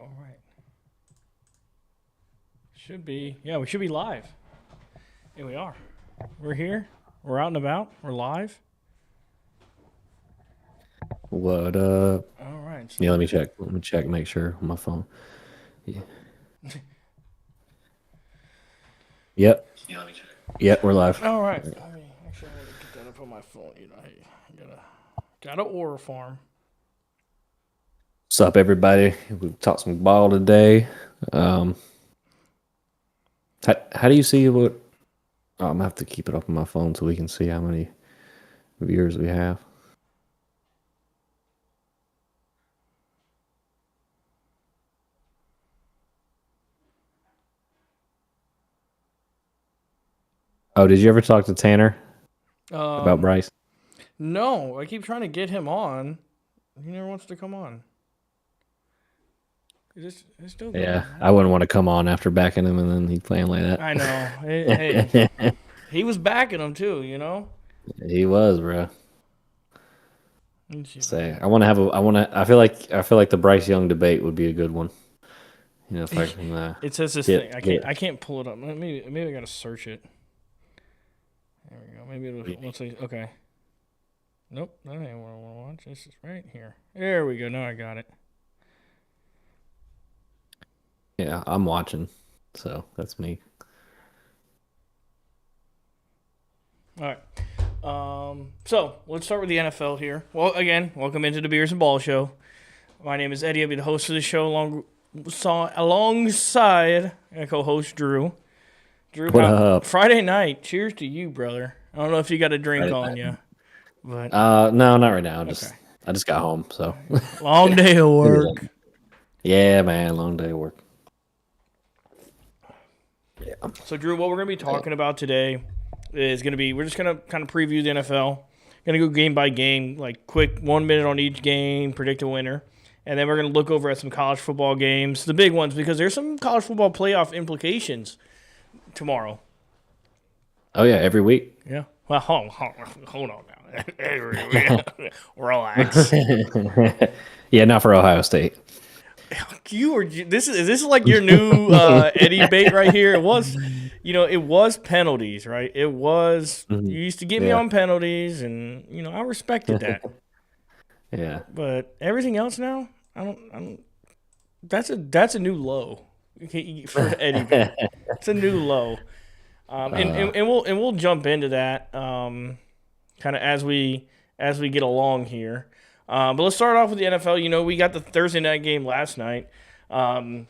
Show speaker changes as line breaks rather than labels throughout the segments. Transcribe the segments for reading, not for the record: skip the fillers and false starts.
All right. Should be. Yeah, we should be live. Here we are. We're here. We're out and about. We're live.
What up?
All right. So
Yeah, let me check. Let me check, make sure on my phone. Yeah. Yep.
yeah, let me check.
Yep, we're live.
All right. I mean, actually, I gotta get that up on my phone. You know, hey, gotta order farm.
What's up, everybody? We've talked some ball today. How do you see what? Oh, I'm gonna have to keep it up on my phone so we can see how many viewers we have. Oh, did you ever talk to Tanner about Bryce?
No, I keep trying to get him on. He never wants to come on. It's still going.
Yeah, I wouldn't want to come on after backing him and then he playing like that.
I know. Hey, he was backing him too. You know.
He was, bro.
Let's see.
Say, I feel like the Bryce Young debate would be a good one. You know, if I can.
It says this
Yeah,
thing.
yeah.
I can't pull it up. Maybe I gotta search it. There we go. Maybe it'll. Let's see. Okay. Nope, that ain't what I want to watch. This is right here. There we go. Now I got it.
Yeah, I'm watching, so that's me.
All right. So let's start with the NFL here. Well, again, welcome into the Beers and Ball Show. My name is Eddie. I'll be the host of the show alongside my co-host Drew. Drew,
What up?
Friday night. Cheers to you, brother. I don't know if you got a drink
Friday
on
night.
you, but
No, not right now.
Okay.
I just got home, so
long day of work.
yeah, man, long day of work. Yeah.
So, Drew, what we're going to be talking about today is going to be, we're just going to kind of preview the NFL. Going to go game by game, like quick 1 minute on each game, predict a winner. And then we're going to look over at some college football games, the big ones, because there's some college football playoff implications tomorrow.
Oh yeah, every week.
Yeah. Well, hold on now. Relax.
Yeah, not for Ohio State.
Is this like your new Eddie bait right here? It was penalties, right? It was you used to get me
Yeah.
on penalties, and I respected that.
Yeah.
But everything else now, I don't. That's a new low for Eddie bait. It's a new low, and we'll jump into that kind of as we get along here. But let's start off with the NFL. We got the Thursday night game last night. New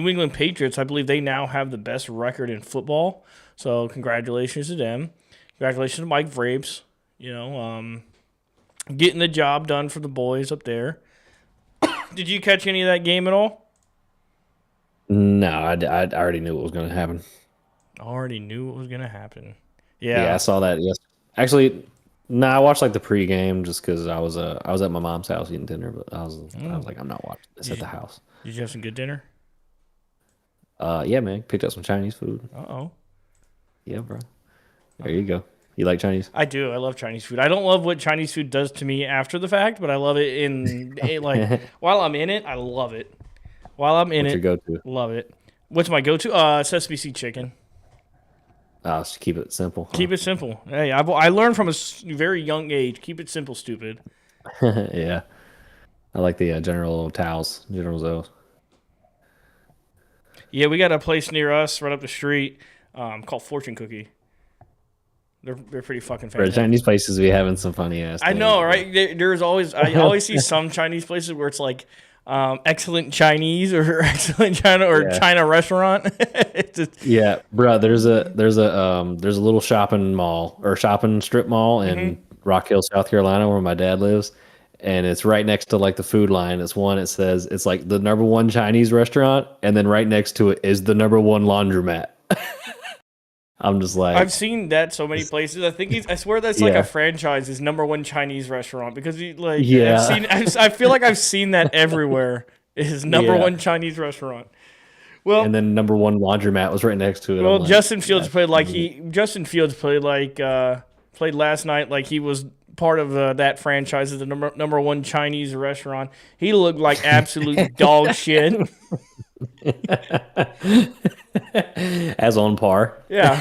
England Patriots, I believe they now have the best record in football. So congratulations to them. Congratulations to Mike Vrabes. Getting the job done for the boys up there. Did you catch any of that game at all?
No, I already knew what was going to happen.
Already knew what was going to happen.
Yeah, I
Yeah.
saw that. Yes, actually, no, I watched like the pregame just because I was at my mom's house eating dinner, but I was like, I'm not watching this at the house.
Did you have some good dinner?
Yeah, man, picked up some Chinese food.
Uh-oh.
Yeah, bro. There you go. You like Chinese?
I do. I love Chinese food. I don't love what Chinese food does to me after the fact, but I love it like while I'm in it, I love it. While I'm in
What's
it,
your go-to?
love it. What's my go-to? Sesame seed chicken.
Just keep it simple.
Keep it simple. Hey, I learned from a very young age. Keep it simple, stupid.
Yeah, I like the General Tso's. General Tso's.
Yeah, we got a place near us right up the street called Fortune Cookie. They're pretty fucking
For
fantastic.
Chinese places, we having some funny ass.
I know, right? I always see some Chinese places where it's like excellent Chinese or excellent China or
Yeah.
China restaurant. It's just,
Yeah, bro. There's a little shopping mall or shopping strip mall in Rock Hill, South Carolina, where my dad lives, and it's right next to like the Food Line. It says it's like the #1 Chinese restaurant, and then right next to it is the #1 laundromat. I'm just like,
I've seen that so many places. I swear that's like
Yeah.
a franchise. His #1 Chinese restaurant because
Yeah.
I feel like I've seen that everywhere. His #1 Chinese restaurant. Well,
and then #1 laundromat was right next to it.
Well,
I'm like,
Justin Fields played like played last night like he was part of that franchise is the number one Chinese restaurant. He looked like absolute dog shit.
As on par.
Yeah.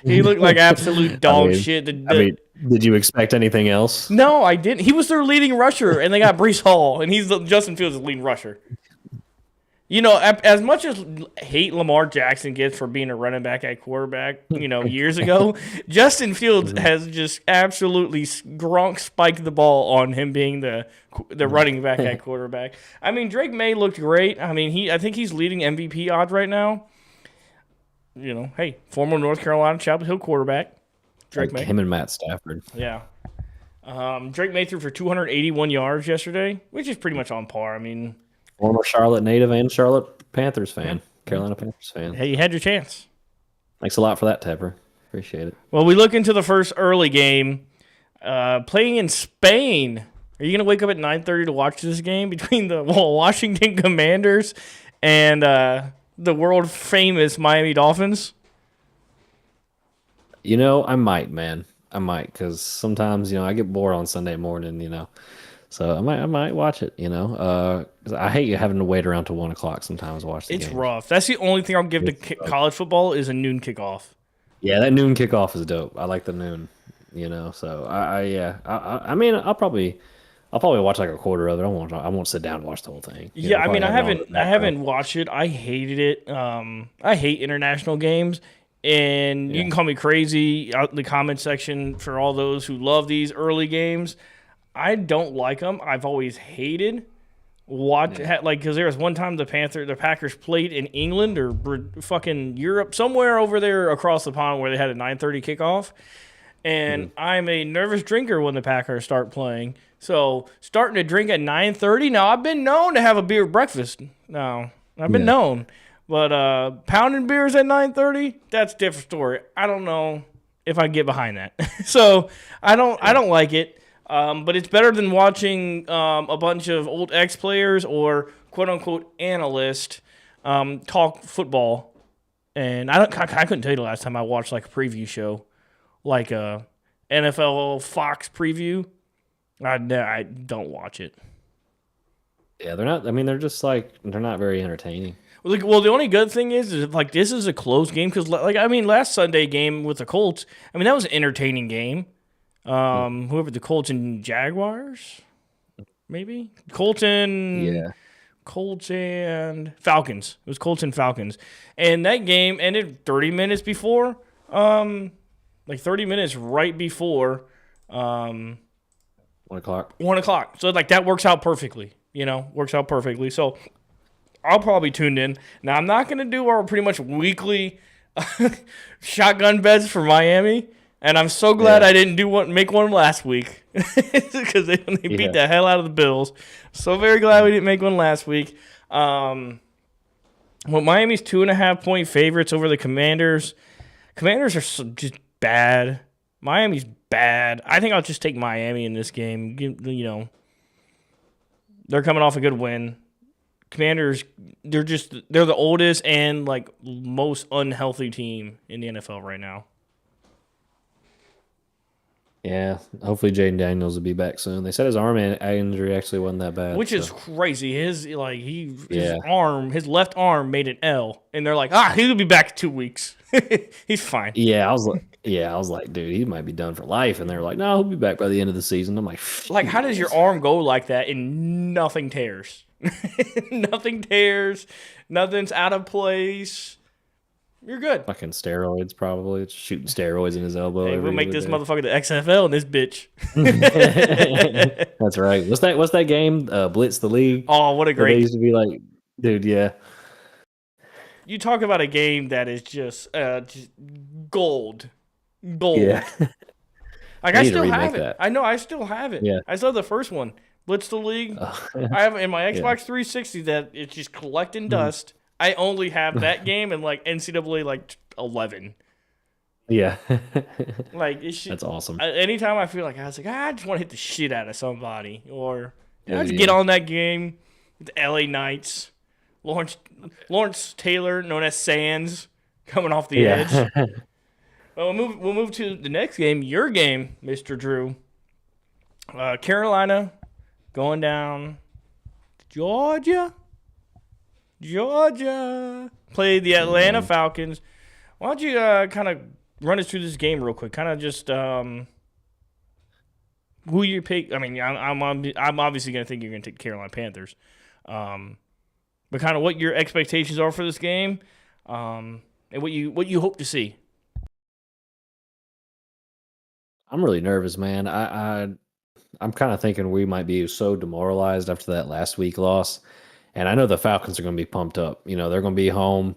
He looked like absolute dog shit.
Did you expect anything else?
No, I didn't. He was their leading rusher, and they got Brees Hall, and Justin Fields' leading rusher. You know, as much as hate Lamar Jackson gets for being a running back at quarterback, years ago, Justin Fields has just absolutely Gronk spiked the ball on him being the running back at quarterback. I mean, Drake May looked great. I mean, I think he's leading MVP odds right now. Hey, former North Carolina Chapel Hill quarterback, Drake May.
Him and Matt Stafford.
Yeah. Drake May threw for 281 yards yesterday, which is pretty much on par. I mean,
former Charlotte native and Charlotte Panthers fan, Carolina Panthers fan.
Hey, you had your chance.
Thanks a lot for that, Tepper. Appreciate it.
Well, we look into the first early game, playing in Spain. Are you going to wake up at 9:30 to watch this game between the Washington Commanders and the world famous Miami Dolphins?
I might, man. I might, because sometimes I get bored on Sunday morning. So I might watch it. 'Cause I hate having to wait around till 1:00 sometimes to watch the game.
It's rough. That's the only thing I'll give to college football is a noon kickoff.
Yeah, that noon kickoff is dope. I like the noon. So I mean, I'll probably watch like a quarter of it. I won't sit down and watch the whole thing.
Yeah, I mean, I haven't watched it. I hated it. I hate international games. And you can call me crazy out in the comment section for all those who love these early games. I don't like them. I've always hated because there was one time the Packers played in England or fucking Europe, somewhere over there across the pond where they had a 9:30 kickoff. And I'm a nervous drinker when the Packers start playing. So starting to drink at 9:30. Now I've been known to have a beer breakfast. Now I've been known. But pounding beers at 9:30, that's a different story. I don't know if I get behind that. So I don't like it. But it's better than watching a bunch of old ex-players or quote-unquote analysts talk football. And I couldn't tell you the last time I watched like a preview show, like a NFL Fox preview. I don't watch it.
Yeah, they're not. I mean, they're just like they're not very entertaining.
Well, the only good thing is like this is a close game because, last Sunday game with the Colts, that was an entertaining game. Whoever the Colts and Jaguars, maybe Colts and Falcons. It was Colts and Falcons, and that game ended 30 minutes before, 30 minutes right before,
1:00.
1:00. So that works out perfectly. So I'll probably tune in. Now, I'm not going to do our pretty much weekly shotgun bets for Miami, and I'm so glad I didn't make one last week because they beat the hell out of the Bills. So very glad we didn't make one last week. Miami's 2.5-point favorites over the Commanders. Commanders are just bad. Miami's bad. I think I'll just take Miami in this game. They're coming off a good win. Commanders, they're the oldest and most unhealthy team in the NFL right now.
Yeah, hopefully Jaden Daniels will be back soon. They said his arm injury actually wasn't that bad,
which is crazy. His left arm made an L, and they're like, he'll be back in 2 weeks. He's fine.
Yeah, I was like, dude, he might be done for life, and they're like, no, he'll be back by the end of the season. I'm like,
how does your arm go like that and nothing tears? Nothing tears. Nothing's out of place. You're good.
Fucking steroids, probably. It's shooting steroids in his elbow.
Hey, we'll make this motherfucker the XFL in this bitch.
That's right. What's that game? Blitz the League.
Oh, what a great!
They used to be like, dude, yeah.
You talk about a game that is just gold.
Yeah.
I still have it. That. I know I still have it.
Yeah.
I still have the first one. Blitz the League. I have it in my Xbox 360 that it's just collecting dust. I only have that game and NCAA 11.
Yeah.
That's
awesome.
Anytime I feel I just want to hit the shit out of somebody, or I just get on that game with the LA Knights. Lawrence Taylor, known as Sands, coming off the edge. Well, we'll move to the next game. Your game, Mr. Drew. Carolina going down. Georgia. Played the Atlanta Falcons. Why don't you kind of run us through this game real quick? Kind of just who you pick. I mean, I'm obviously going to think you're going to take the Carolina Panthers. But kind of what your expectations are for this game, and what you hope to see.
I'm really nervous, man. I'm kind of thinking we might be so demoralized after that last week loss, and I know the Falcons are going to be pumped up. You know, they're going to be home.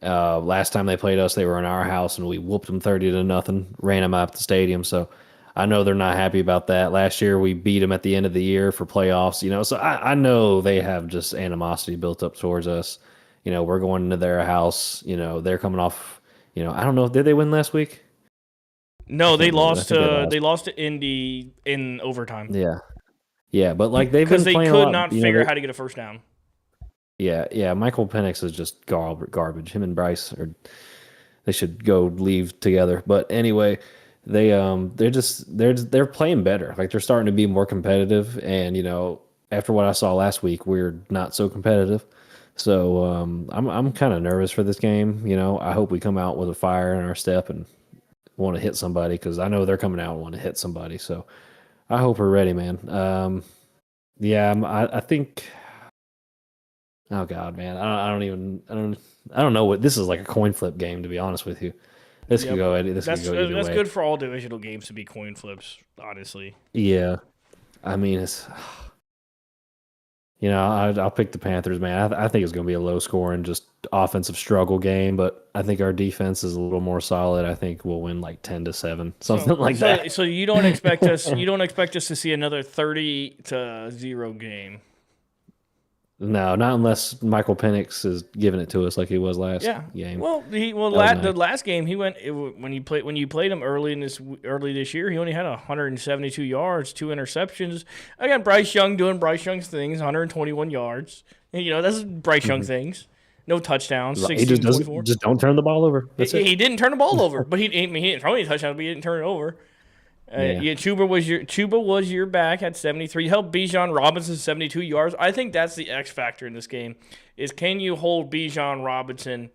Last time they played us, they were in our house, and we whooped them 30-0, ran them out the stadium. So I know they're not happy about that. Last year, we beat them at the end of the year for playoffs. You know, so I know they have just animosity built up towards us. You know, we're going into their house. You know, they're coming off. You know, I don't know. Did they win last week?
No, they
Can't remember. I
lost
think they
to
lost.
they lost to Indy in overtime
Yeah, yeah, but like they've
because
been
they
playing a
could
lot.
not
You know,
figure out how to get a first down.
yeah. Michael Penix is just garbage. Him and Bryce are they should go leave together. But anyway, they're playing better. Like they're starting to be more competitive. And you know, after what I saw last week, we're not so competitive. So I'm kind of nervous for this game. You know, I hope we come out with a fire in our step and want to hit somebody because I know they're coming out and want to hit somebody. So I hope we're ready, man. Yeah, I think. Oh God, man, I don't know what this is like a coin flip game to be honest with you. This could
Yep.
go this could go either
That's
way.
good for all divisional games to be coin flips, honestly.
Yeah, I mean it's I'll pick the Panthers, man. I think it's going to be a low scoring, just offensive struggle game, but I think our defense is a little more solid. I think we'll win like 10-7, something like that.
So you don't expect us to see another 30-0 game.
No, not unless Michael Penix is giving it to us like he was last
Yeah.
game.
Well,
That was
the
nice.
last game when you played him early this year, he only had 172 yards, 2 interceptions. Again, Bryce Young doing Bryce Young's things, 121 yards. And, you know, that's Bryce Young things. No touchdowns,
He
16,
just
24.
just don't turn the ball over. That's it.
He didn't turn the ball over, but he didn't throw any touchdowns, but he didn't turn it over.
Yeah.
Chuba was your back at 73. Helped Bijan Robinson 72 yards. I think that's the X factor in this game is can you hold Bijan Robinson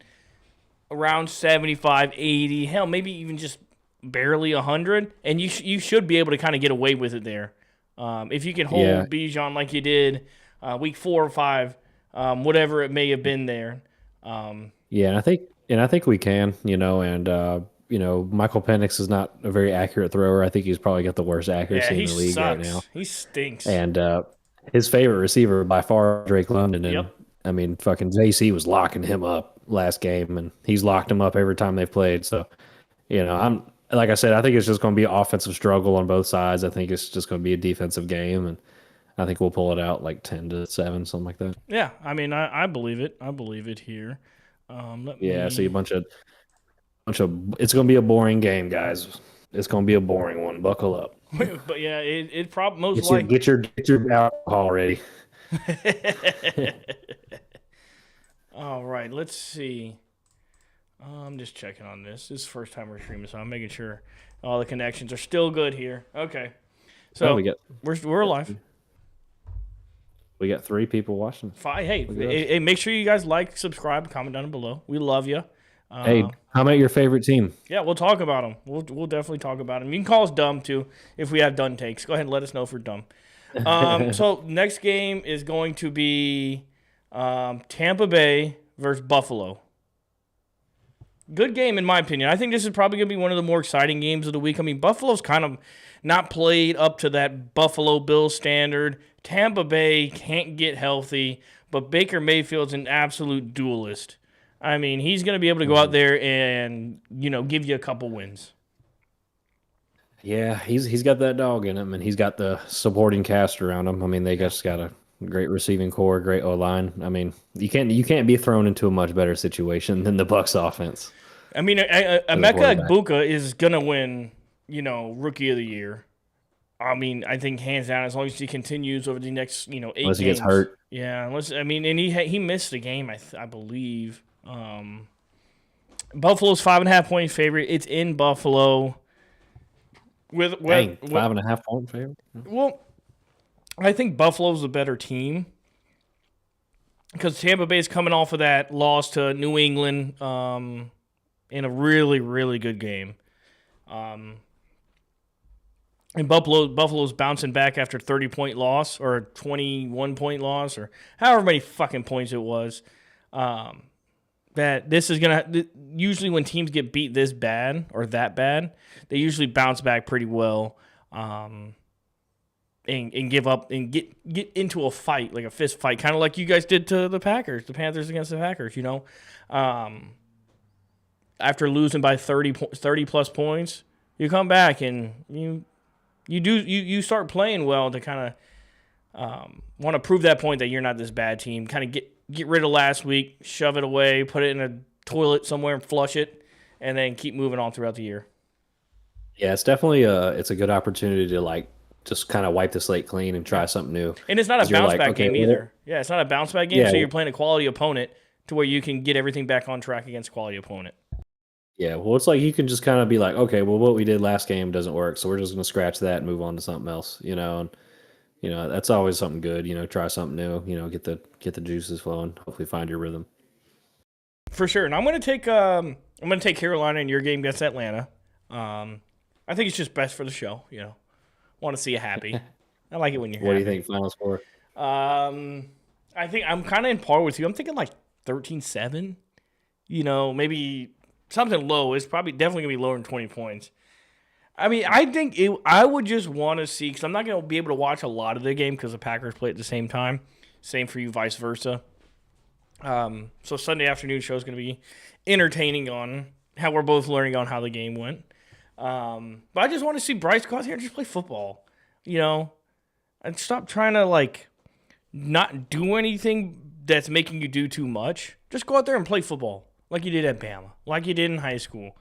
around 75, 80, hell, maybe even just barely 100, and you should be able to kind of get away with it there. If you can hold
Yeah.
Bijan like you did week 4 or 5, whatever it may have been there.
Yeah, and I think we can, Michael Penix is not a very accurate thrower. I think he's probably got the worst accuracy
Yeah, he
in the league right now.
sucks. He stinks.
And his favorite receiver by far, Drake London. And
Yep.
I mean, fucking JC was locking him up last game, and he's locked him up every time they've played. So, I'm like I said, I think it's just going to be an offensive struggle on both sides. I think it's just going to be a defensive game, and I think we'll pull it out like 10-7, something like that.
Yeah, I mean, I believe it. I believe it here. Let
Yeah,
me.
I see a bunch of. It's going to be a boring game, guys. It's going to be a boring one. Buckle up.
But yeah, it probably most likely.
Get your alcohol ready.
All right, let's see. I'm just checking on this. This is the first time we're streaming, so I'm making sure all the connections are still good here. Okay, so
we got
we're live.
we got 3 people watching.
Hey, make sure you guys like, subscribe, comment down below. We love you.
Hey, comment your favorite team.
Yeah, we'll talk about them. We'll definitely talk about them. You can call us dumb too if we have done takes. Go ahead and let us know if we're dumb. So next game is going to be Tampa Bay versus Buffalo. Good game in my opinion. I think this is probably going to be one of the more exciting games of the week. I mean, Buffalo's kind of not played up to that Buffalo Bills standard. Tampa Bay can't get healthy, but Baker Mayfield's an absolute duelist. I mean, he's going to be able to go out there and, give you a couple wins.
Yeah, he's got that dog in him, and he's got the supporting cast around him. I mean, they just got a great receiving core, great O line. I mean, you can't be thrown into a much better situation than the Bucks offense.
I mean, Emeka Egbuka is going to win, Rookie of the Year. I mean, I think hands down, as long as he continues over the next, 8 games.
Unless he gets hurt.
Yeah, and he missed a game, I believe. Buffalo's 5.5-point favorite. It's in Buffalo. With
Dang, 5.5-point favorite.
well, I think Buffalo's a better team because Tampa Bay's coming off of that loss to New England in a really, really good game. And Buffalo's bouncing back after a 30-point loss or a 21-point loss or however many fucking points it was. That this is usually when teams get beat this bad or that bad, they usually bounce back pretty well, and give up and get into a fight, like a fist fight, kind of like you guys did to the Panthers against the Packers. After losing by 30 plus points, you come back and you start playing well to kind of want to prove that point that you're not this bad team. Kind of get rid of last week, shove it away, put it in a toilet somewhere and flush it, and then keep moving on throughout the year.
Yeah, it's definitely it's a good opportunity to like just kind of wipe the slate clean and try something new.
And it's not a bounce back game either. Yeah, it's not a bounce back game, so you're playing a quality opponent to where you can get everything back on track against a quality opponent.
Yeah, well, it's like you can just kind of be like, okay, well, what we did last game doesn't work, so we're just going to scratch that and move on to something else, and that's always something good. Try something new. Get the juices flowing. Hopefully, find your rhythm.
For sure. And I'm going to take Carolina in your game against Atlanta. I think it's just best for the show. Want to see you happy. I like it when you're happy.
What do you think final score?
I think I'm kind of in par with you. I'm thinking like 13-7. Maybe something low. It's definitely going to be lower than 20 points. I mean, I would just want to see, because I'm not going to be able to watch a lot of the game because the Packers play at the same time. Same for you, vice versa. So Sunday afternoon show is going to be entertaining on how we're both learning on how the game went. But I just want to see Bryce go out here and just play football, and stop trying to not do anything that's making you do too much. Just go out there and play football like you did at Bama, like you did in high school.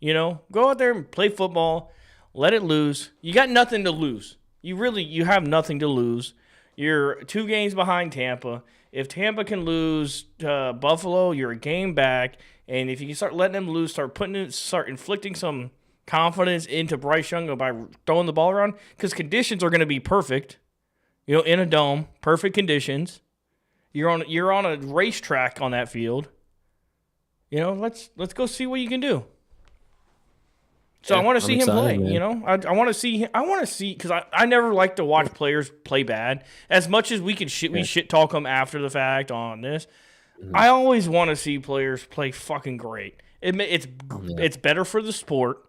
Go out there and play football. Let it loose. You got nothing to lose. You have nothing to lose. You're 2 games behind Tampa. If Tampa can lose to Buffalo, you're a game back. And if you can start letting them lose, start inflicting some confidence into Bryce Young by throwing the ball around, because conditions are going to be perfect. In a dome, perfect conditions. You're on a racetrack on that field. Let's go see what you can do. So I want to see him play, man. I want to see him. I want to see, because I never like to watch players play bad. As much as we shit talk them after the fact on this, I always want to see players play fucking great. It's better for the sport.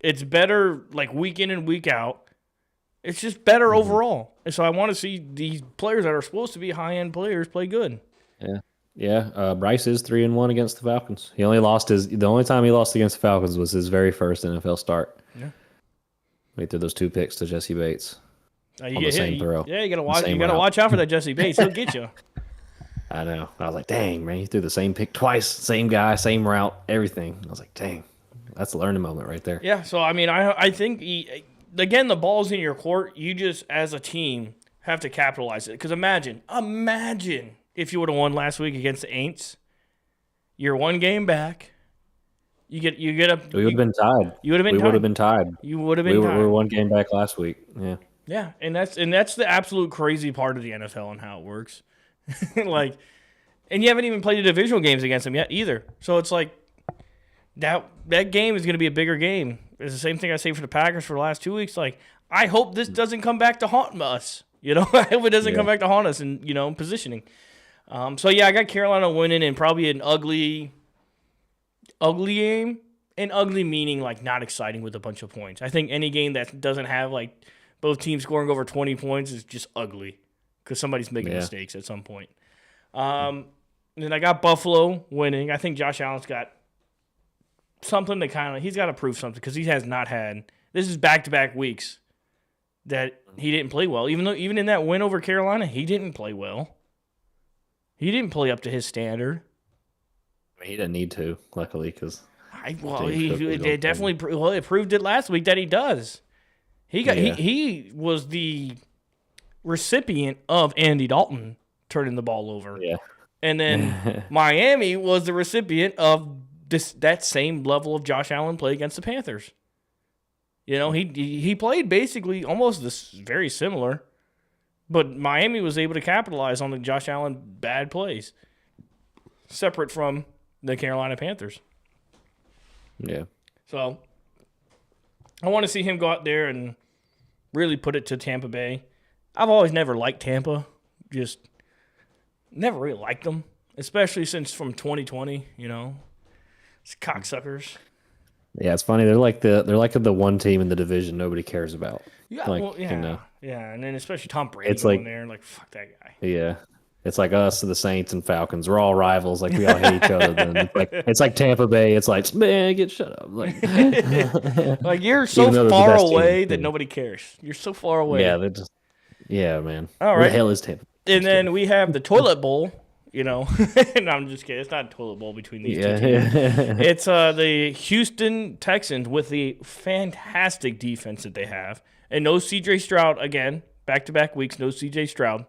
It's better week in and week out. It's just better overall. And so I want to see these players that are supposed to be high-end players play good.
Yeah. Yeah, Bryce is 3-1 against the Falcons. The only time he lost against the Falcons was his very first NFL start.
Yeah,
he threw those 2 picks to Jesse Bates
on the same throw. Yeah, you gotta watch out for that Jesse Bates. He'll get you.
I know. I was like, dang, man, he threw the same pick twice, same guy, same route, everything. I was like, dang, that's a learning moment right there.
Yeah. So I mean, I think again, the ball's in your court. You just, as a team, have to capitalize it. Because imagine. If you would have won last week against the Aints, you're 1 game back. We would have
been tied.
You would have been.
We would have been tied.
You would have been.
We were 1 game back last week. Yeah.
Yeah, and that's the absolute crazy part of the NFL and how it works. And you haven't even played the divisional games against them yet either. So it's like that game is going to be a bigger game. It's the same thing I say for the Packers for the last 2 weeks. I hope this doesn't come back to haunt us. I hope it doesn't come back to haunt us in positioning. So yeah, I got Carolina winning in probably an ugly game. And ugly meaning not exciting with a bunch of points. I think any game that doesn't have both teams scoring over 20 points is just ugly because somebody's making mistakes at some point. And then I got Buffalo winning. I think Josh Allen's got something to he's got to prove something, because he has not had, this is back-to-back weeks that he didn't play well. Even in that win over Carolina, he didn't play well. He didn't play up to his standard.
He didn't need to, luckily, because
it definitely it proved it last week that he does. He was the recipient of Andy Dalton turning the ball over.
Yeah.
And then Miami was the recipient of that same level of Josh Allen play against the Panthers. You know, he played basically almost this very similar, but Miami was able to capitalize on the Josh Allen bad plays, separate from the Carolina Panthers.
Yeah.
So I want to see him go out there and really put it to Tampa Bay. I've always never liked Tampa, just never really liked them, especially since from 2020. You know, it's cocksuckers.
Yeah, it's funny. They're like the one team in the division nobody cares about.
Yeah,
Like,
well, yeah,
you know,
yeah, and then especially Tom Brady
It's
going
like-
there, like fuck that guy.
yeah. It's like us, the Saints and Falcons. We're all rivals. Like we all hate each other. Then it's like Tampa Bay. It's like, man, get shut up. Like,
Like you're
Even though
so
they're the
far
best team,
away that
yeah.
nobody cares. You're so far away.
yeah, they're just, yeah, man.
All
Where
right.
the hell is Tampa?
And then we have the toilet bowl. You know, and I'm just kidding. It's not a toilet bowl between these two teams.
Yeah,
It's the Houston Texans with the fantastic defense that they have. And no C.J. Stroud again. Back-to-back weeks, no C.J. Stroud.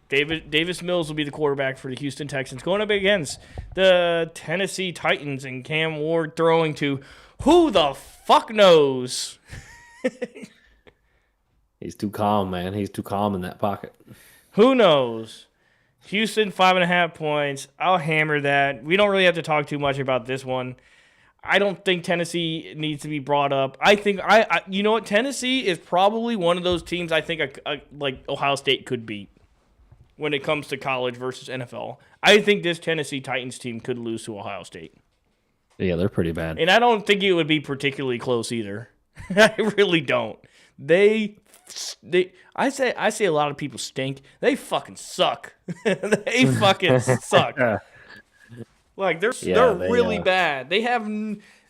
Davis Mills will be the quarterback for the Houston Texans. Going up against the Tennessee Titans and Cam Ward throwing to who the fuck knows?
he's too calm, man. He's too calm in that pocket.
Who knows? Houston, 5.5 points. I'll hammer that. We don't really have to talk too much about this one. I don't think Tennessee needs to be brought up. I think you know what? Tennessee is probably one of those teams I think like Ohio State could beat when it comes to college versus NFL. I think this Tennessee Titans team could lose to Ohio State.
Yeah, they're pretty bad.
And I don't think it would be particularly close either. I really don't. I say a lot of people stink. They fucking suck. They fucking suck. Like they're really bad. They have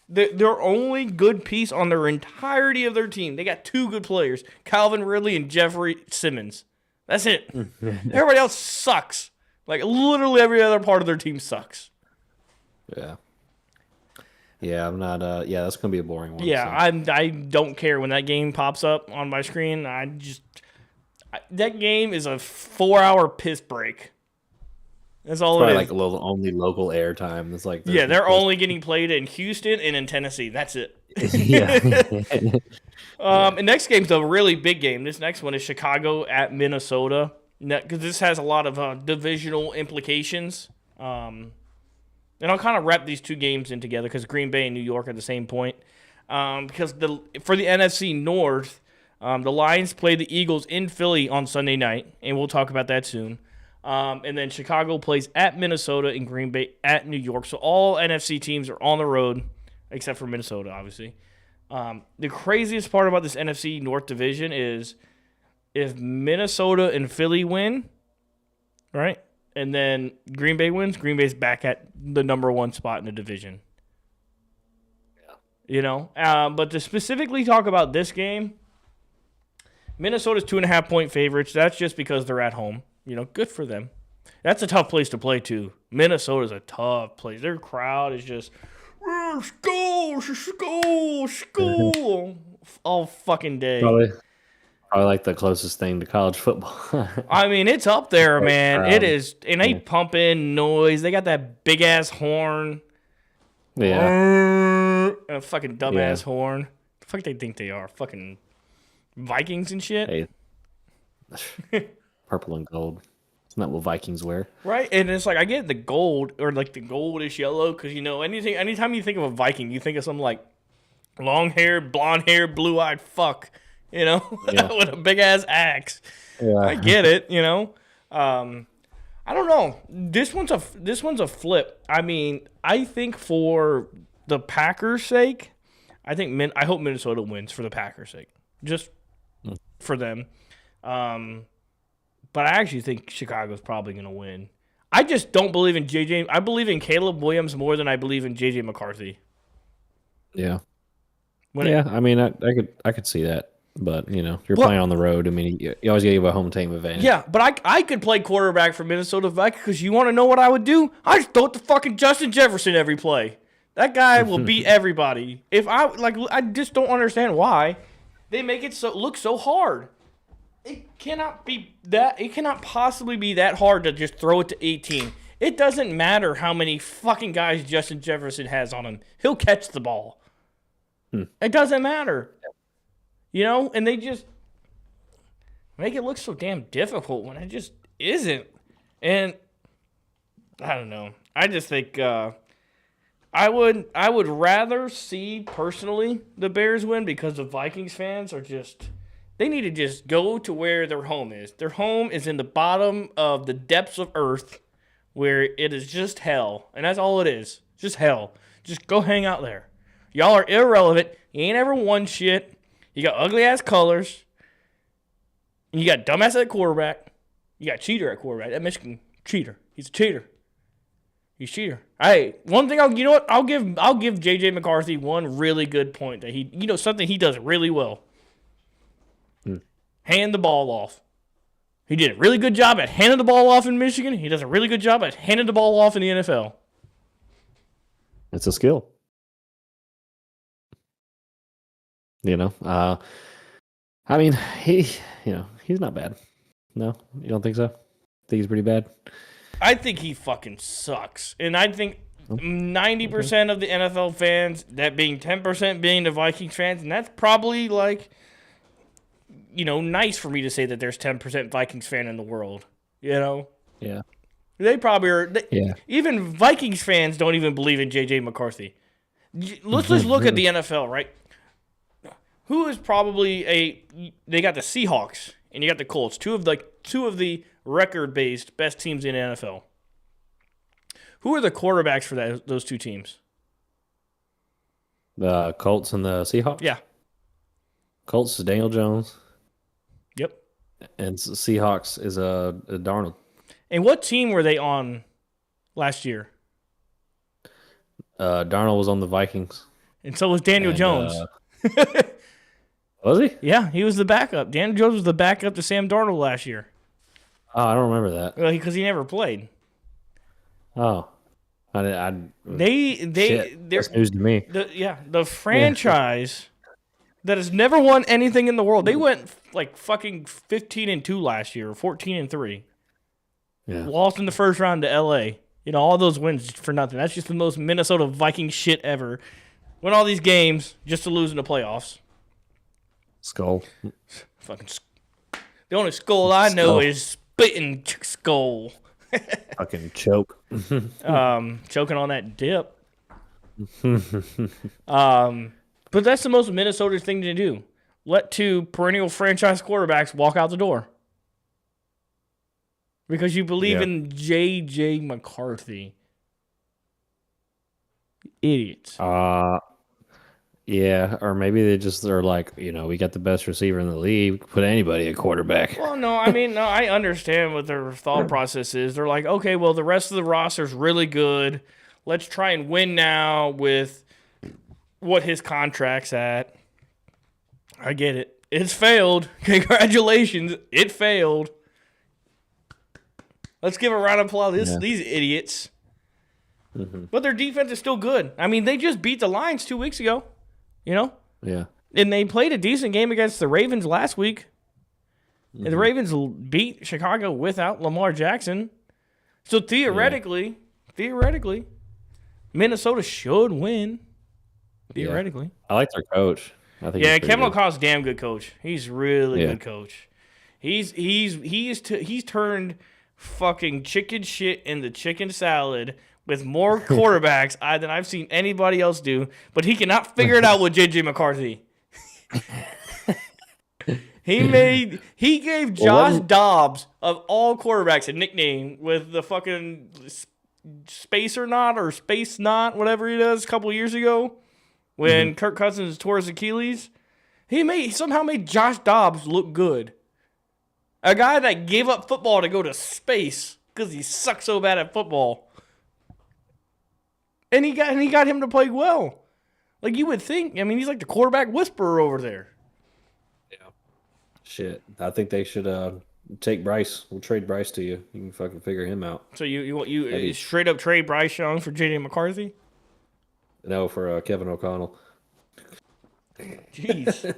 their only good piece on their entirety of their team. They got two good players, Calvin Ridley and Jeffrey Simmons. That's it. Everybody else sucks. Like literally every other part of their team sucks.
Yeah. Yeah, I'm not. Yeah, that's gonna be a boring one.
Yeah,
so.
I don't care when that game pops up on my screen. That game is a 4-hour piss break. That's all
Probably
it
like
is.
only local airtime. It's like
Yeah, they're only getting played in Houston and in Tennessee. That's it.
yeah.
And next game's a really big game. This next one is Chicago at Minnesota, because this has a lot of divisional implications. And I'll kind of wrap these two games in together because Green Bay and New York are the same point. Because for the NFC North, the Lions play the Eagles in Philly on Sunday night, and we'll talk about that soon. And then Chicago plays at Minnesota and Green Bay at New York. So all NFC teams are on the road, except for Minnesota, obviously. The craziest part about this NFC North division is if Minnesota and Philly win, right, and then Green Bay wins, Green Bay's back at the number one spot in the division. Yeah. You know? But to specifically talk about this game, Minnesota's 2.5-point favorites. That's just because they're at home. You know, good for them. That's a tough place to play, too. Minnesota's a tough place. Their crowd is just, school, all fucking day.
Probably like the closest thing to college football.
I mean, it's up there, man.
crowd.
It is. And they pump in noise. They got that big-ass horn.
Yeah.
And a fucking dumbass horn. The fuck they think they are? Fucking Vikings and shit?
Hey. Purple and gold. Isn't that what Vikings wear?
Right? And it's like, I get the gold, or like the goldish yellow, because, you know, anytime you think of a Viking, you think of some, like, long-haired, blonde-haired, blue-eyed fuck, you know,
Yeah.
with a big-ass axe.
Yeah.
I get it, you know. I don't know. This one's a flip. I mean, I think for the Packers' sake, I hope Minnesota wins for the Packers' sake, just for them. But I actually think Chicago's probably going to win. I just don't believe in JJ. I believe in Caleb Williams more than I believe in JJ McCarthy.
Yeah. I mean, I could see that, but you know, you're playing on the road. I mean, you always give a home team advantage.
Yeah, but I could play quarterback for Minnesota Vikings because you want to know what I would do? I just throw it to fucking Justin Jefferson every play. That guy will beat everybody. I just don't understand why they make it look so hard. It cannot possibly be that hard to just throw it to 18. It doesn't matter how many fucking guys Justin Jefferson has on him. He'll catch the ball. It doesn't matter. You know, and they just make it look so damn difficult when it just isn't. And I don't know. I just think I would rather see personally the Bears win because the Vikings fans are just they need to just go to where their home is. Their home is in the bottom of the depths of earth where it is just hell. And that's all it is. Just hell. Just go hang out there. Y'all are irrelevant. You ain't ever won shit. You got ugly ass colors. And you got dumbass at quarterback. You got cheater at quarterback. That Michigan cheater. He's a cheater. He's a cheater. Hey, one thing you know what? I'll give JJ McCarthy one really good point that something he does really well. Hand the ball off. He did a really good job at handing the ball off in Michigan. He does a really good job at handing the ball off in the NFL.
It's a skill. You know, I mean, he's not bad. No, you don't think so? Think he's pretty bad?
I think he fucking sucks. And I think 90% of the NFL fans, that being 10% being the Vikings fans, and that's probably nice for me to say that there's 10% Vikings fan in the world, Yeah. They probably are. Even Vikings fans don't even believe in J.J. McCarthy. Let's just look at the NFL, right? Who is probably they got the Seahawks and you got the Colts, two of the record-based best teams in the NFL. Who are the quarterbacks for those two teams?
The Colts and the Seahawks?
Yeah.
Colts is Daniel Jones.
Yep.
And Seahawks is a Darnold.
And what team were they on last year?
Darnold was on the Vikings.
And so was Daniel Jones.
Was he?
Yeah, he was the backup. Daniel Jones was the backup to Sam Darnold last year.
Oh, I don't remember that.
Well, because he never played.
Oh.
They're
That's news to me.
The franchise that has never won anything in the world. They went like fucking 15-2 last year, or 14-3.
Yeah.
Lost in the first round to LA. All those wins for nothing. That's just the most Minnesota Viking shit ever. Win all these games just to lose in the playoffs.
Skull.
Fucking. The only skull I know is spitting skull.
Fucking choke.
Choking on that dip. But that's the most Minnesota thing to do. Let two perennial franchise quarterbacks walk out the door. Because you believe in J.J. McCarthy. Idiots.
Yeah, or maybe they're like, we got the best receiver in the league. Put anybody at quarterback.
Well, no, I understand what their thought process is. They're like, okay, well, the rest of the roster's really good. Let's try and win now with what his contract's at. I get it. It's failed. Congratulations. It failed. Let's give a round of applause to these idiots. Mm-hmm. But their defense is still good. They just beat the Lions 2 weeks ago. Yeah. And they played a decent game against the Ravens last week. Mm-hmm. And the Ravens beat Chicago without Lamar Jackson. So theoretically, Minnesota should win. Theoretically.
I like their coach. I think
Kevin O'Connell's a damn good coach. He's really good coach. He's turned fucking chicken shit into chicken salad with more quarterbacks than I've seen anybody else do, but he cannot figure it out with J.J. McCarthy. He gave Josh Dobbs of all quarterbacks a nickname with the fucking Spacer Knot or Space Knot, whatever he does, a couple of years ago when Kirk Cousins tore his Achilles. He somehow made Josh Dobbs look good. A guy that gave up football to go to space because he sucks so bad at football. And he got him to play well. Like you would think. He's like the quarterback whisperer over there.
Yeah. Shit. I think they should take Bryce. We'll trade Bryce to you. You can fucking figure him out.
So you straight up trade Bryce Young for J.J. McCarthy?
No, for Kevin O'Connell.
Jeez.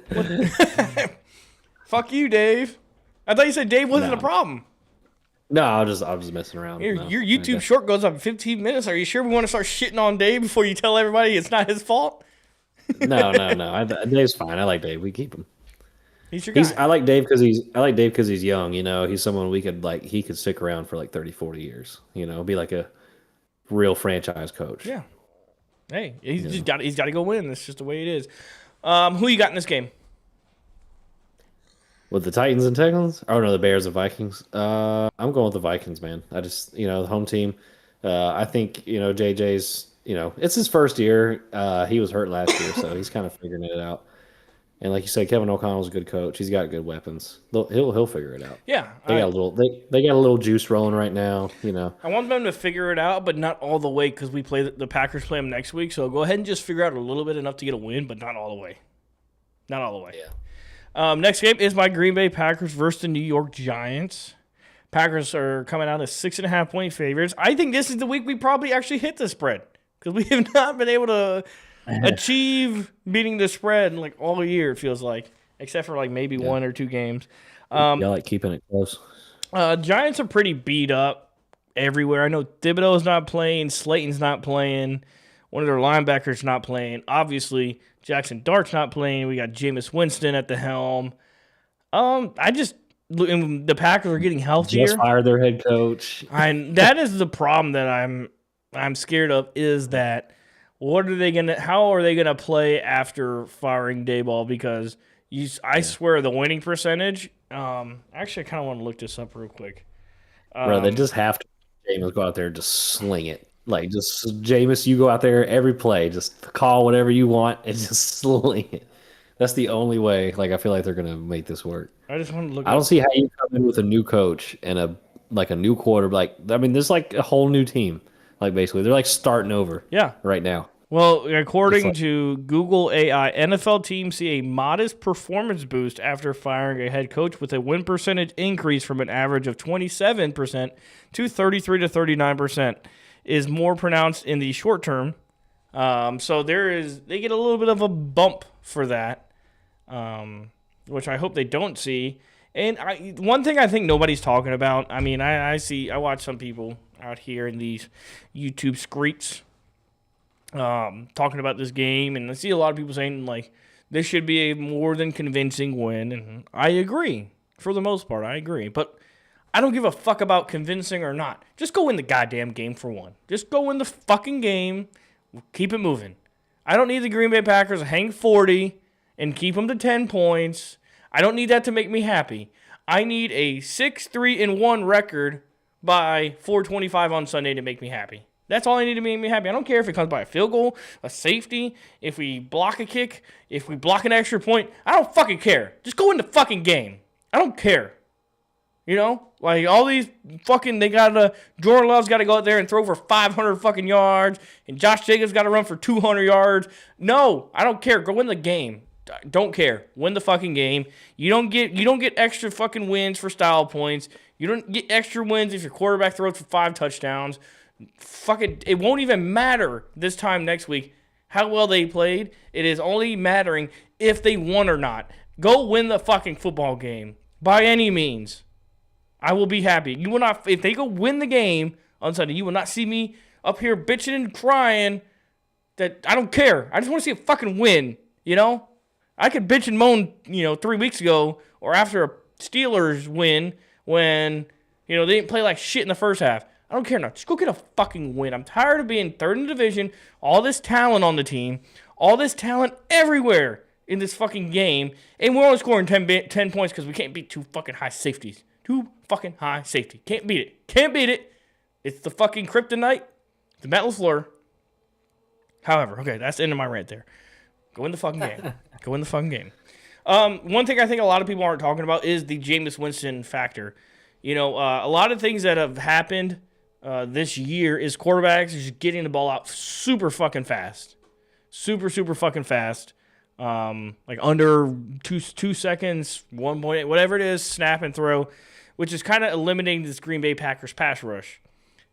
Fuck you, Dave. I thought you said Dave wasn't a problem.
No, I was just messing around. No,
Your YouTube short goes up in 15 minutes. Are you sure we want to start shitting on Dave before you tell everybody it's not his fault?
no. Dave's fine. I like Dave. We keep him.
He's your
He's
guy.
I like Dave because he's young. He's someone he could stick around for like 30, 40 years. Be like a real franchise coach.
Yeah. Hey, he's got to go win. That's just the way it is. Who you got in this game?
With the Titans and Texans? Oh no, the Bears and Vikings. I'm going with the Vikings, man. I just the home team. I think JJ's it's his first year. He was hurt last year, so he's kind of figuring it out. And like you said, Kevin O'Connell's a good coach. He's got good weapons. He'll figure it out.
Yeah,
They got a little they got a little juice rolling right now.
I want them to figure it out, but not all the way because we play the Packers play them next week. So go ahead and just figure out a little bit enough to get a win, but not all the way. Not all the way.
Yeah.
Next game is my Green Bay Packers versus the New York Giants. Packers are coming out as 6.5-point favorites. I think this is the week we probably actually hit the spread because we have not been able to achieve beating the spread like all year. It feels like, except for like maybe one or two games.
Y'all like keeping it close.
Giants are pretty beat up everywhere. I know Thibodeau's not playing. Slayton's not playing. One of their linebackers not playing. Obviously, Jackson Dart's not playing. We got Jameis Winston at the helm. The Packers are getting healthier.
Just fired their head coach.
And that is the problem that I'm scared of is that how are they gonna play after firing Daboll? Because I swear the winning percentage. Actually, I kind of want to look this up real quick.
Bro, they just have to. Jameis go out there and just sling it. Like, just Jameis, you go out there every play, just call whatever you want and just sling it. That's the only way. Like, I feel like they're gonna make this work.
I just want to look.
I don't see how you come in with a new coach and a new quarterback. I mean, there's like a whole new team. Like, basically, they're like starting over.
Yeah.
Right now.
Well, according to Google AI, NFL teams see a modest performance boost after firing a head coach with a win percentage increase from an average of 27% to 33 to 39% is more pronounced in the short term. So they get a little bit of a bump for that, which I hope they don't see. And one thing I think nobody's talking about, I mean, I watch some people out here in these YouTube screets talking about this game, and I see a lot of people saying, like, this should be a more than convincing win, and I agree. For the most part, I agree. But I don't give a fuck about convincing or not. Just go win the goddamn game for one. Just go win the fucking game. Keep it moving. I don't need the Green Bay Packers to hang 40 and keep them to 10 points. I don't need that to make me happy. I need a 6-3-1 record by 4:25 on Sunday to make me happy. That's all I need to make me happy. I don't care if it comes by a field goal, a safety, if we block a kick, if we block an extra point. I don't fucking care. Just go win the fucking game. I don't care. Like all these fucking, Jordan Love's got to go out there and throw for 500 fucking yards, and Josh Jacobs got to run for 200 yards. No, I don't care. Go win the game. Don't care. Win the fucking game. You don't get extra fucking wins for style points. You don't get extra wins if your quarterback throws for 5 touchdowns. It won't even matter this time next week how well they played. It is only mattering if they won or not. Go win the fucking football game by any means. I will be happy. You will not. If they go win the game on Sunday, you will not see me up here bitching and crying. That I don't care. I just want to see a fucking win. I could bitch and moan. 3 weeks ago or after a Steelers win when they didn't play like shit in the first half. I don't care now. Just go get a fucking win. I'm tired of being third in the division. All this talent on the team. All this talent everywhere in this fucking game. And we're only scoring 10 points because we can't beat 2 fucking high safeties. 2 fucking high safety. Can't beat it. Can't beat it. It's the fucking kryptonite. The Matt LaFleur. However, okay, that's the end of my rant there. Go win the fucking game. Go win the fucking game. One thing I think a lot of people aren't talking about is the Jameis Winston factor. A lot of things that have happened this year is quarterbacks just getting the ball out super fucking fast. Super, super fucking fast. Like under 2 seconds, 1.8, whatever it is, snap and throw, which is kind of eliminating this Green Bay Packers pass rush.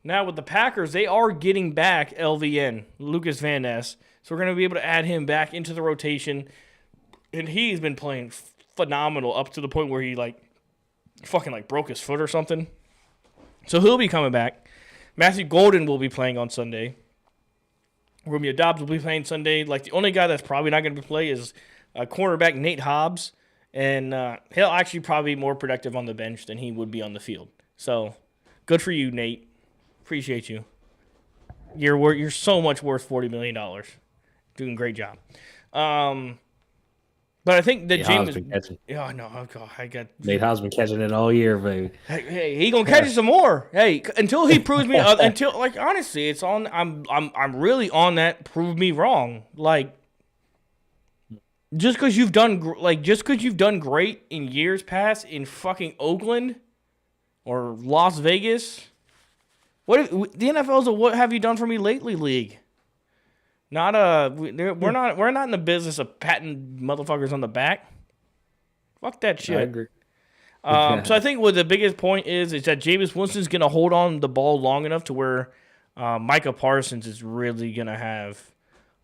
Now with the Packers, they are getting back LVN, Lucas Van Ness, so we're going to be able to add him back into the rotation, and he's been playing phenomenal up to the point where he fucking broke his foot or something. So he'll be coming back. Matthew Golden will be playing on Sunday. Romeo Dobbs will be playing Sunday. Like, the only guy that's probably not going to play is cornerback Nate Hobbs. And he'll actually probably be more productive on the bench than he would be on the field. So, good for you, Nate. Appreciate you. You're so much worth $40 million. Doing a great job. But I think that James. Yeah, no, oh God, I got
Nate Hobbs been catching it all year, baby.
Hey, he gonna catch it some more. Hey, until he proves me. Until like honestly, it's on. I'm really on that. Prove me wrong. Like, just because you've done great in years past in fucking Oakland or Las Vegas. What the NFL's a what have you done for me lately league? We're not in the business of patting motherfuckers on the back. Fuck that shit.
I agree.
So I think what the biggest point is that Jameis Winston's gonna hold on the ball long enough to where Micah Parsons is really gonna have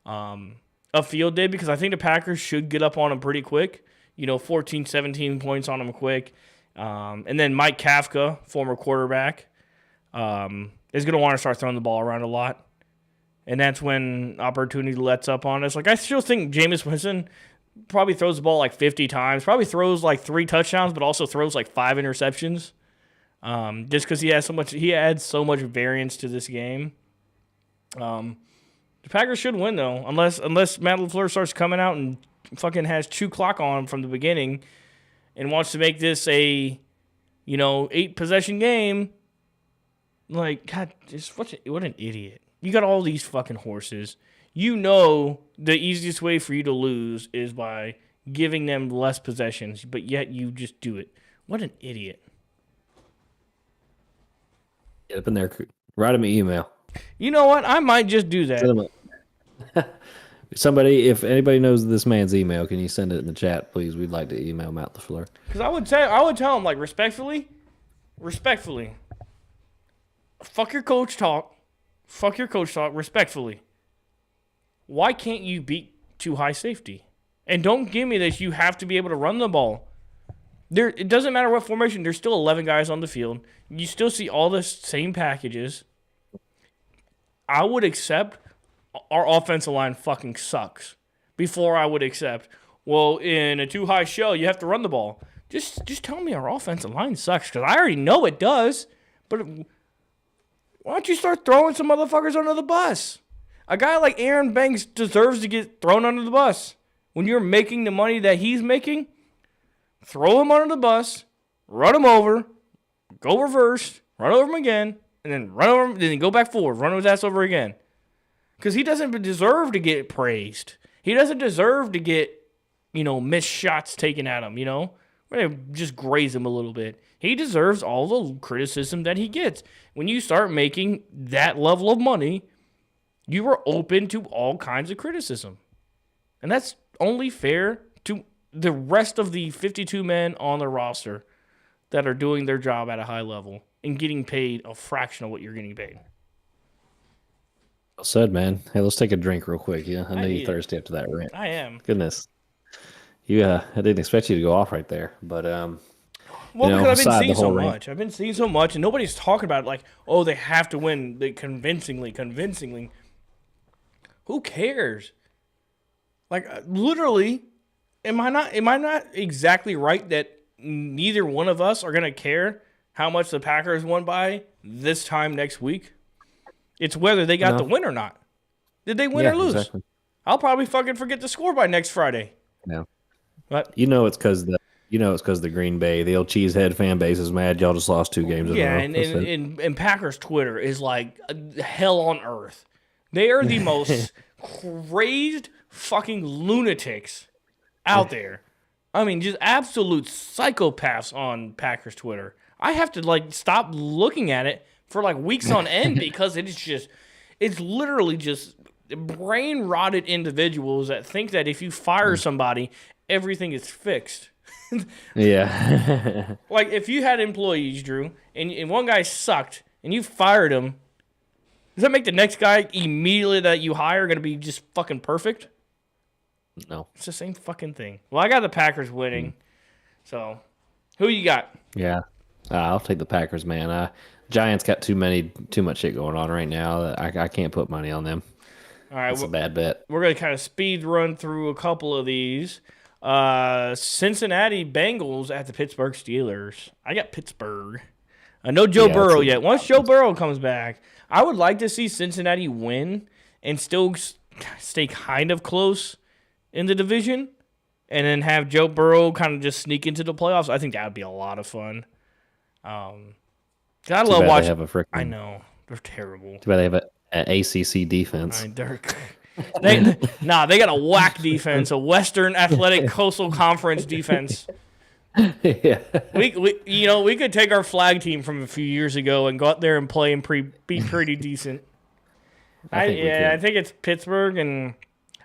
a field day, because I think the Packers should get up on him pretty quick. 14, 17 points on him quick. And then Mike Kafka, former quarterback, is gonna want to start throwing the ball around a lot. And that's when opportunity lets up on us. Like, I still think Jameis Winston probably throws the ball like 50 times. Probably throws like 3 touchdowns, but also throws like 5 interceptions. Just because he adds so much variance to this game. The Packers should win though, unless Matt LaFleur starts coming out and fucking has chew clock on him from the beginning, and wants to make this a 8 possession game. Like, God, just what an idiot. You got all these fucking horses. The easiest way for you to lose is by giving them less possessions, but yet you just do it. What an idiot.
Get up in there. Write him an email.
You know what? I might just do that.
Somebody, if anybody knows this man's email, can you send it in the chat, please? We'd like to email Matt LaFleur.
Because I would tell him, like, respectfully, fuck your coach talk. Fuck your coach talk, respectfully. Why can't you beat too high safety? And don't give me this, you have to be able to run the ball. It doesn't matter what formation, there's still 11 guys on the field. You still see all the same packages. I would accept our offensive line fucking sucks before I would accept, well, in a too high shell, you have to run the ball. Just tell me our offensive line sucks, because I already know it does, but why don't you start throwing some motherfuckers under the bus? A guy like Aaron Banks deserves to get thrown under the bus. When you're making the money that he's making, throw him under the bus, run him over, go reverse, run over him again, and then run over him, then go back forward, run his ass over again. Because he doesn't deserve to get praised. He doesn't deserve to get, missed shots taken at him, We're going to just graze him a little bit. He deserves all the criticism that he gets. When you start making that level of money, you are open to all kinds of criticism. And that's only fair to the rest of the 52 men on the roster that are doing their job at a high level and getting paid a fraction of what you're getting paid.
Well said, man. Hey, let's take a drink real quick. Yeah, I know you're thirsty after that rant.
I am.
Goodness. I didn't expect you to go off right there, but
because I've been seeing so much. I've been seeing so much, and nobody's talking about it like, oh, they have to win convincingly. Who cares? Like, literally, am I not exactly right that neither one of us are gonna care how much the Packers won by this time next week? It's whether they got the win or not. Did they win or lose? Exactly. I'll probably fucking forget the score by next Friday.
No.
But
it's because the Green Bay, the old cheesehead fan base is mad. Y'all just lost 2 games in a row.
And Packers Twitter is like hell on earth. They are the most crazed fucking lunatics out there. I mean, just absolute psychopaths on Packers Twitter. I have to stop looking at it for weeks on end because it's literally just brain rotted individuals that think that if you fire somebody, everything is fixed.
Yeah.
If you had employees, Drew, and one guy sucked and you fired him, does that make the next guy immediately that you hire going to be just fucking perfect?
No.
It's the same fucking thing. Well, I got the Packers winning. So, who you got?
Yeah. I'll take the Packers, man. Giants got too much shit going on right now that I can't put money on them.
All right,
That's a bad bet.
we're gonna kind of speed run through a couple of these. Cincinnati Bengals at the Pittsburgh Steelers. I got Pittsburgh. No Joe Burrow yet. Once Joe Burrow comes back, I would like to see Cincinnati win and still stay kind of close in the division, and then have Joe Burrow kind of just sneak into the playoffs. I think that would be a lot of fun. I love watching. I know they're terrible.
Too bad they have an ACC defense.
They got a whack defense, a Western Athletic Coastal Conference defense.
Yeah,
we could take our flag team from a few years ago and go out there and play and be pretty decent. I think it's Pittsburgh, and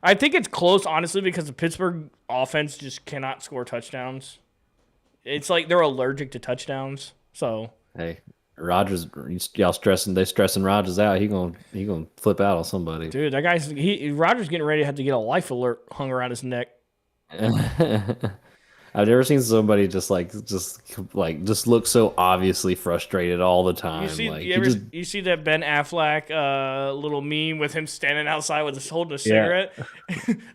I think it's close, honestly, because the Pittsburgh offense just cannot score touchdowns. It's like they're allergic to touchdowns. So
hey, Rodgers, y'all stressing Rodgers out. He gonna flip out on somebody.
Dude, that guy's Rodgers getting ready to have to get a life alert hung around his neck.
I've never seen somebody just look so obviously frustrated all the time.
You see that Ben Affleck little meme with him standing outside with holding a cigarette?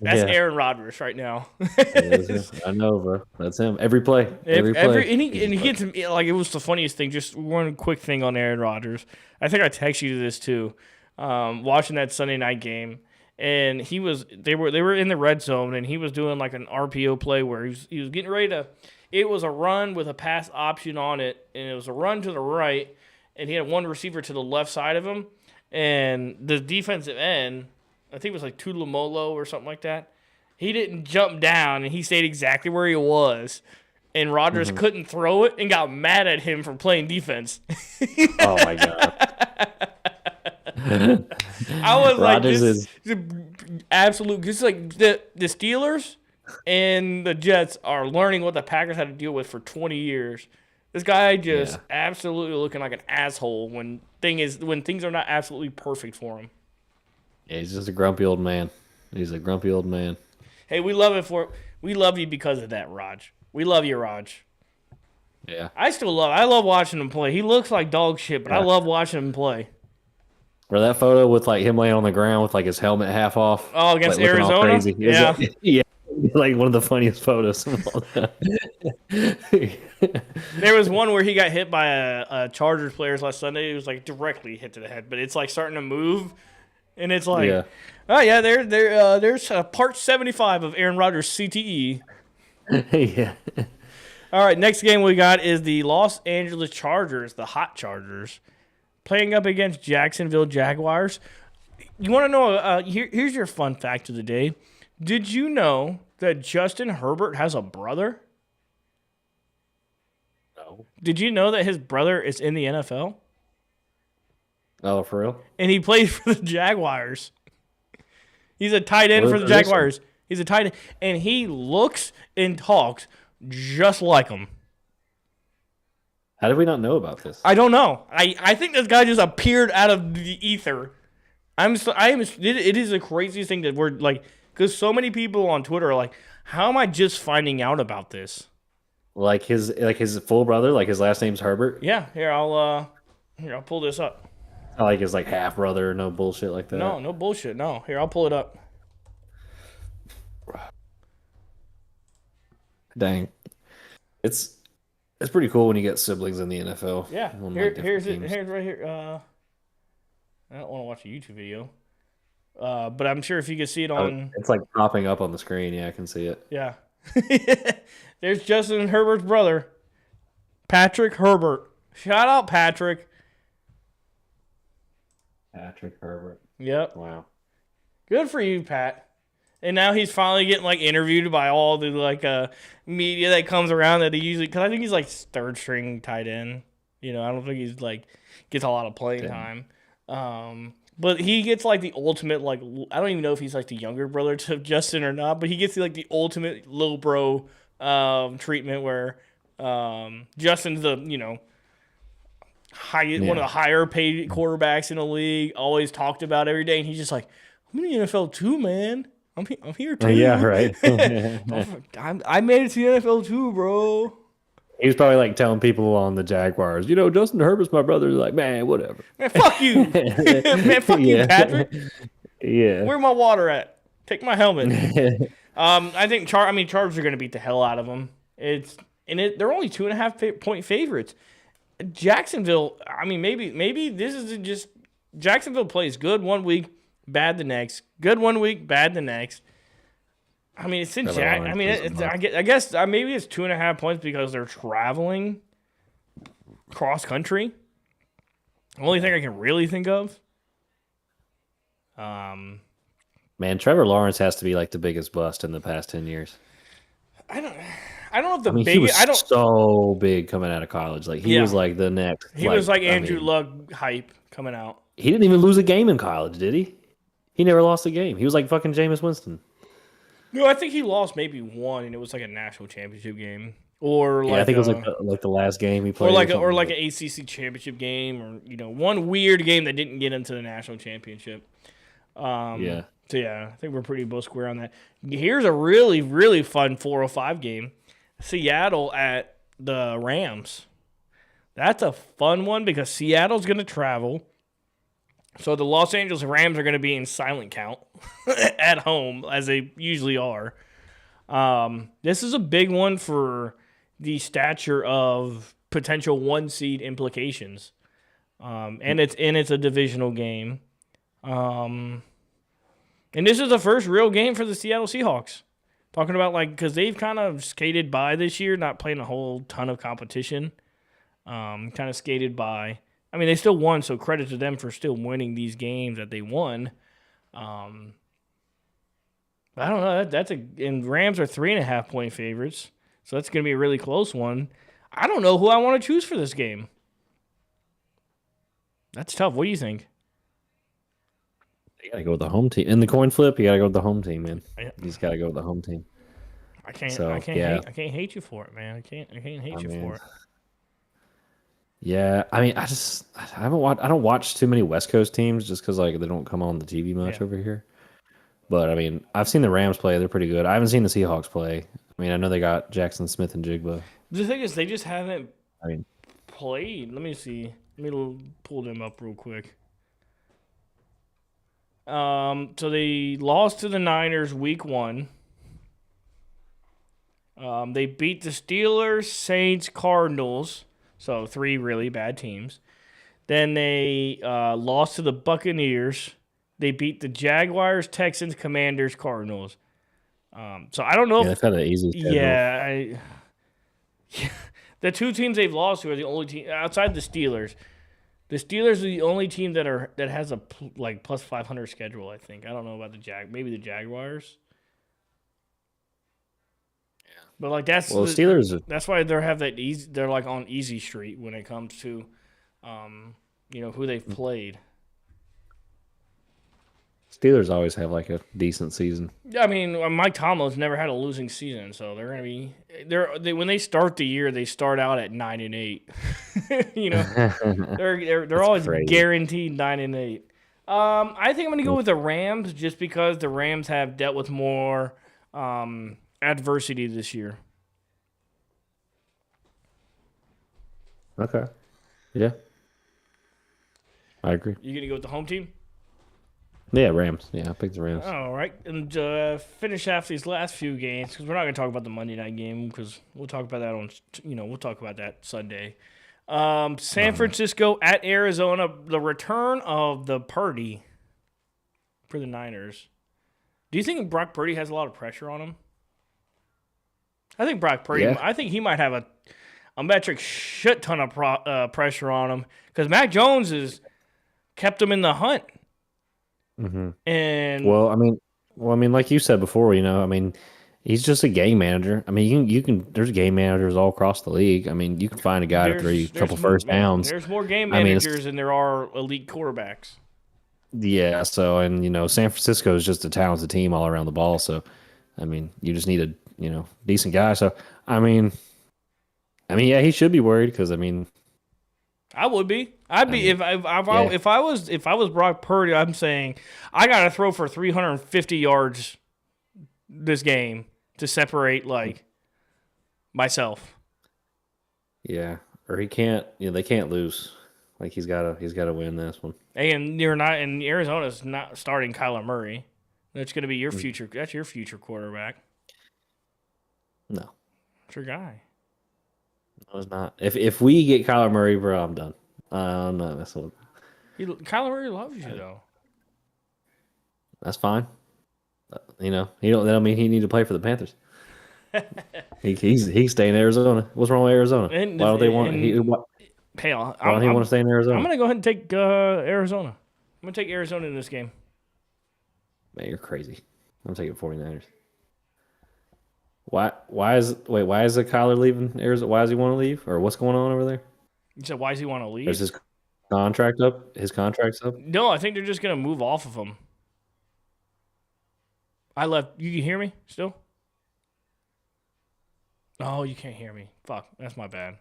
That's Aaron Rodgers right now.
I know, bro. That's him. Every play.
And he gets it was the funniest thing. Just one quick thing on Aaron Rodgers. I think I texted you this too. Watching that Sunday night game. And they were in the red zone, and he was doing like an RPO play where he was getting ready to. It was a run with a pass option on it, and it was a run to the right, and he had one receiver to the left side of him, and the defensive end, I think it was like Tulamolo or something like that. He didn't jump down, and he stayed exactly where he was, and Rodgers couldn't throw it, and got mad at him for playing defense.
Oh my god.
I was like, this is absolute. This is like the Steelers and the Jets are learning what the Packers had to deal with for 20 years. This guy just absolutely looking like an asshole when things are not absolutely perfect for him.
Yeah, he's just a grumpy old man. He's a grumpy old man.
Hey, we love you because of that, Raj. We love you, Raj.
Yeah.
I love watching him play. He looks like dog shit, but I love watching him play.
Or that photo with like him laying on the ground with like his helmet half off.
Oh, against
like,
Arizona?
Crazy.
Yeah.
Yeah. Like one of the funniest photos.
There was one where he got hit by a Chargers player last Sunday. It was like directly hit to the head, but it's like starting to move, and it's like, oh yeah, there's part 75 of Aaron Rodgers CTE.
Yeah.
All right, next game we got is the Los Angeles Chargers, the Hot Chargers, playing up against Jacksonville Jaguars. You want to know? Here's your fun fact of the day. Did you know that Justin Herbert has a brother?
No.
Did you know that his brother is in the NFL?
Oh, for real?
And he plays for the Jaguars. He's a tight end for the Jaguars. He's a tight end. And he looks and talks just like him.
How did we not know about this?
I don't know. I think this guy just appeared out of the ether. It is the craziest thing that we're like, because so many people on Twitter are like, how am I just finding out about this?
Like his full brother, like his last name's Herbert?
Yeah, I'll pull this up.
I like his like half brother, no bullshit like that.
No bullshit. No. Here, I'll pull it up.
Dang. It's pretty cool when you get siblings in the NFL.
Yeah. Here's right here. I don't want to watch a YouTube video. But I'm sure if you can see it on...
It's like popping up on the screen. Yeah, I can see it.
Yeah. There's Justin Herbert's brother, Patrick Herbert. Shout out, Patrick.
Patrick Herbert.
Yep.
Wow.
Good for you, Pat. And now he's finally getting like interviewed by all the like media that comes around that he usually, because I think he's like third string tight end. You know, I don't think he's like gets a lot of playing time. But he gets like the ultimate, like, I don't even know if he's like the younger brother to Justin or not, but he gets like the ultimate little bro treatment where Justin's the, you know, one of the higher paid quarterbacks in the league, always talked about every day, and he's just like, I'm in the NFL too, man. I'm here too.
Yeah, right.
I made it to the NFL too, bro.
He was probably like telling people on the Jaguars, Justin Herbert's my brother. Like, man, whatever.
Man, fuck you. Man, fuck you, Patrick.
Yeah.
Where my water at? Take my helmet. I think Chargers are going to beat the hell out of them. They're only 2.5 point favorites. Jacksonville. I mean, maybe this is just Jacksonville plays good one week, bad the next. Good one week, bad the next. I mean, it's in Jack. I mean, I guess maybe it's 2.5 points because they're traveling cross country. Only thing I can really think of.
Man, Trevor Lawrence has to be like the biggest bust in the past 10 years.
I don't know if the
biggest. He was so big coming out of college. Like he was like the next.
He was like Andrew Luck hype coming out.
He didn't even lose a game in college, did he? He never lost a game. He was like fucking Jameis Winston.
No, I think he lost maybe one, and it was like a national championship game, or like
I think it was like the last game he played,
or like an ACC championship game, or one weird game that didn't get into the national championship.
Yeah.
So yeah, I think we're pretty both square on that. Here's a really really fun 405 game: Seattle at the Rams. That's a fun one because Seattle's going to travel. So the Los Angeles Rams are going to be in silent count at home, as they usually are. This is a big one for the stature of potential 1-seed implications. And it's a divisional game. And this is the first real game for the Seattle Seahawks. Talking about because they've kind of skated by this year, not playing a whole ton of competition. Kind of skated by. I mean, they still won, so credit to them for still winning these games that they won. I don't know. And Rams are 3.5 point favorites, so that's going to be a really close one. I don't know who I want to choose for this game. That's tough. What do you think?
You got to go with the home team. In the coin flip, you got to go with the home team, man. You just got to go with the home team.
I can't hate you for it, man. I can't hate you for it.
Yeah, I mean, I don't watch too many West Coast teams just because they don't come on the TV much over here. But I mean, I've seen the Rams play; they're pretty good. I haven't seen the Seahawks play. I mean, I know they got Jackson Smith and Jigba.
The thing is, they just haven't played. Let me see. Let me pull them up real quick. So they lost to the Niners week 1. They beat the Steelers, Saints, Cardinals. So 3 really bad teams. Then they lost to the Buccaneers. They beat the Jaguars, Texans, Commanders, Cardinals. So I don't know.
They've had an easy schedule.
Yeah. The 2 teams they've lost to are the only team outside the Steelers. The Steelers are the only team that has a plus 500 schedule. I think. I don't know about maybe the Jaguars. But that's
the Steelers.
That's why they have that easy. They're on easy street when it comes to, who they've played.
Steelers always have a decent season.
Yeah, I mean, Mike Tomlin's never had a losing season, so they're gonna be. When they start the year, they start out at 9-8. They're always crazy. Guaranteed 9-8. I think I'm gonna go with the Rams just because the Rams have dealt with more. Adversity this year.
Okay. Yeah. I agree.
You gonna go with the home team?
Yeah, Rams. Yeah, I picked the Rams.
All right, and finish off these last few games because we're not gonna talk about the Monday night game because we'll talk about that we'll talk about that Sunday. San Francisco at Arizona. The return of the Purdy for the Niners. Do you think Brock Purdy has a lot of pressure on him? I think Brock Purdy. Yeah. I think he might have a metric shit ton of pressure on him because Mac Jones has kept him in the hunt.
Mm-hmm.
And
well, I mean, like you said before, he's just a game manager. I mean, you can. There's game managers all across the league. I mean, you can find a guy to throw you a couple first downs.
There's more game managers than there are elite quarterbacks.
Yeah. So, and San Francisco is just a talented team all around the ball. So, I mean, you just need a decent guy. So, yeah, he should be worried because,
I would be. I'd be if I was Brock Purdy. I'm saying I got to throw for 350 yards this game to separate myself.
Yeah, or he can't. They can't lose. Like he's gotta win this one.
And you're not, and Arizona's not starting Kyler Murray. That's going to be your
Mm.
future. That's your future quarterback.
No,
That's your guy.
no, it's not. If we get Kyler Murray, bro, I'm done. I'm not messing with.
Kyler Murray loves you though.
That's fine. He don't. That don't mean he need to play for the Panthers. He's staying in Arizona. What's wrong with Arizona?
And,
Why don't they want? Why
hey,
don't he want to stay in Arizona?
I'm going to go ahead and take Arizona. I'm going to take Arizona in this game.
Man, you're crazy. I'm taking 49ers. Why is the Kyler leaving Arizona? Why does he want to leave? Or what's going on over there?
You said, why does he want to leave?
Is his contract up? His contract's up?
No, I think they're just going to move off of him. I left. You can hear me still? Oh, you can't hear me. Fuck, that's my bad.